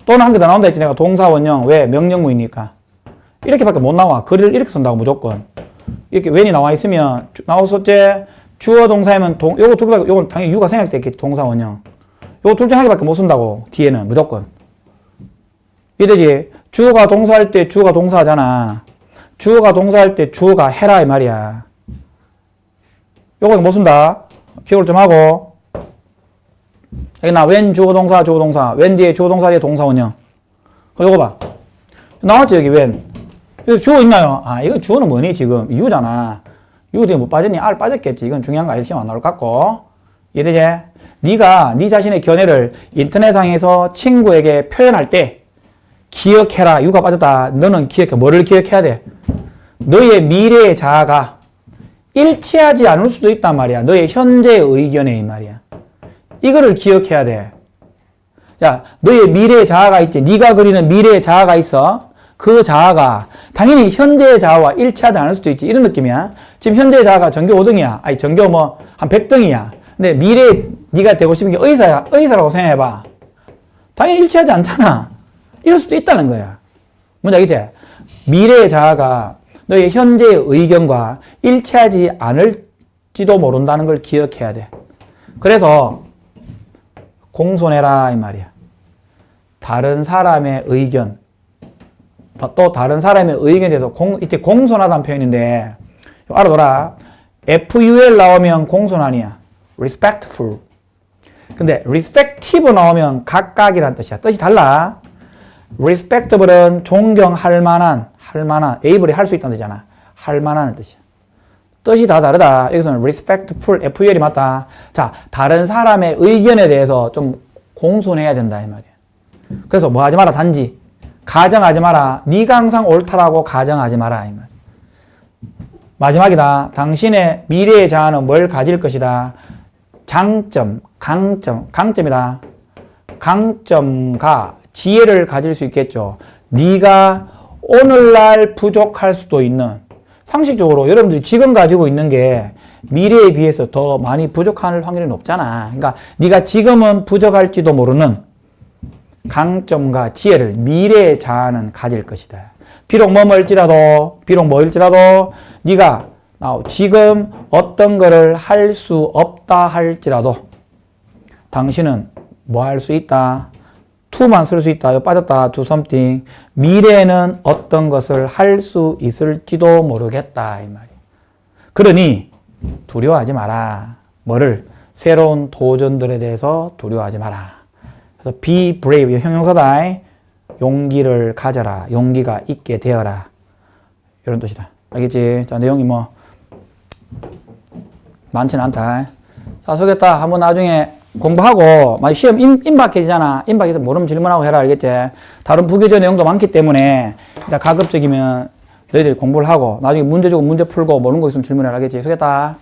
또는 한 개 더 나온다 했지, 내가 동사 원형. 왜? 명령문이니까. 이렇게밖에 못 나와. 글을 이렇게 쓴다고, 무조건. 이렇게 when이 나와 있으면, 나왔었지? 주어 동사이면, 요거 두 개밖에, 요건 당연히 유가 생략됐겠지, 동사 원형. 요거 둘 중 한 개밖에 못 쓴다고, 뒤에는, 무조건. 이래지? 주어가 동사할 때 주어가 동사하잖아. 주어가 동사할 때 주어가 해라, 이 말이야. 요거 못 쓴다. 기억을 좀 하고. 여기 나 when 주어 동사, 주어 동사. when 뒤에 주어 동사 뒤에 동사 원형. 요거 봐. 나왔지, 여기 when. 여기 주어 있나요? 아, 이거 주어는 뭐니, 지금? 유잖아. 유 뒤에 뭐 빠졌니? R 빠졌겠지. 이건 중요한 거 아니지? 안 나올 것 같고. 이해되지? 네가 네 자신의 견해를 인터넷상에서 친구에게 표현할 때 기억해라. 유가 빠졌다. 너는 기억해. 뭐를 기억해야 돼? 너의 미래의 자아가 일치하지 않을 수도 있단 말이야. 너의 현재의 의견에 이 말이야. 이거를 기억해야 돼. 야, 너의 미래의 자아가 있지. 네가 그리는 미래의 자아가 있어. 그 자아가 당연히 현재의 자아와 일치하지 않을 수도 있지. 이런 느낌이야. 지금 현재의 자아가 전교 5등이야. 아니 전교 뭐 한 100등이야. 근데 미래에 네가 되고 싶은 게 의사야. 의사라고 생각해봐. 당연히 일치하지 않잖아. 이럴 수도 있다는 거야. 뭔지 알겠지? 미래의 자아가 너의 현재의 의견과 일치하지 않을지도 모른다는 걸 기억해야 돼. 그래서 공손해라 이 말이야. 다른 사람의 의견, 또 다른 사람의 의견에 대해서 이때 공손하다는 표현인데 알아둬라. FUL 나오면 공손 아니야. respectful. 근데 respective 나오면 각각이란 뜻이야. 뜻이 달라. respectable은 존경할 만한, able이 할 수 있다는 뜻이잖아. 할 만한 뜻이야. 뜻이 다 다르다. 여기서는 respectful, FUL이 맞다. 자, 다른 사람의 의견에 대해서 좀 공손해야 된다 이 말이야. 그래서 뭐 하지 마라. 단지 가정하지 마라. 네가 항상 옳다라고 가정하지 마라 이 말. 마지막이다. 당신의 미래의 자아는 뭘 가질 것이다. 장점, 강점이다. 강점과 지혜를 가질 수 있겠죠. 네가 오늘날 부족할 수도 있는, 상식적으로 여러분들이 지금 가지고 있는 게 미래에 비해서 더 많이 부족할 확률이 높잖아. 그러니까 네가 지금은 부족할지도 모르는 강점과 지혜를 미래의 자아는 가질 것이다. 비록 뭐일지라도 네가 지금 어떤 거를 할 수 없다 할지라도 당신은 뭐 할 수 있다. to만 쓸 수 있다. 빠졌다. do something. 미래에는 어떤 것을 할 수 있을지도 모르겠다. 이 말이야. 그러니 두려워하지 마라. 뭐를? 새로운 도전들에 대해서 두려워하지 마라. 그래서 be brave. 형용사다. 용기를 가져라. 용기가 있게 되어라. 이런 뜻이다. 알겠지? 자, 내용이 뭐 많지는 않다. 자, 속였다. 한번 나중에 공부하고, 시험 임박해지잖아. 임박해서 모르면 질문하고 해라. 알겠지? 다른 부교재 내용도 많기 때문에, 가급적이면 너희들이 공부를 하고, 나중에 문제 주고 문제 풀고, 모르는 거 있으면 질문해라. 알겠지? 속였다.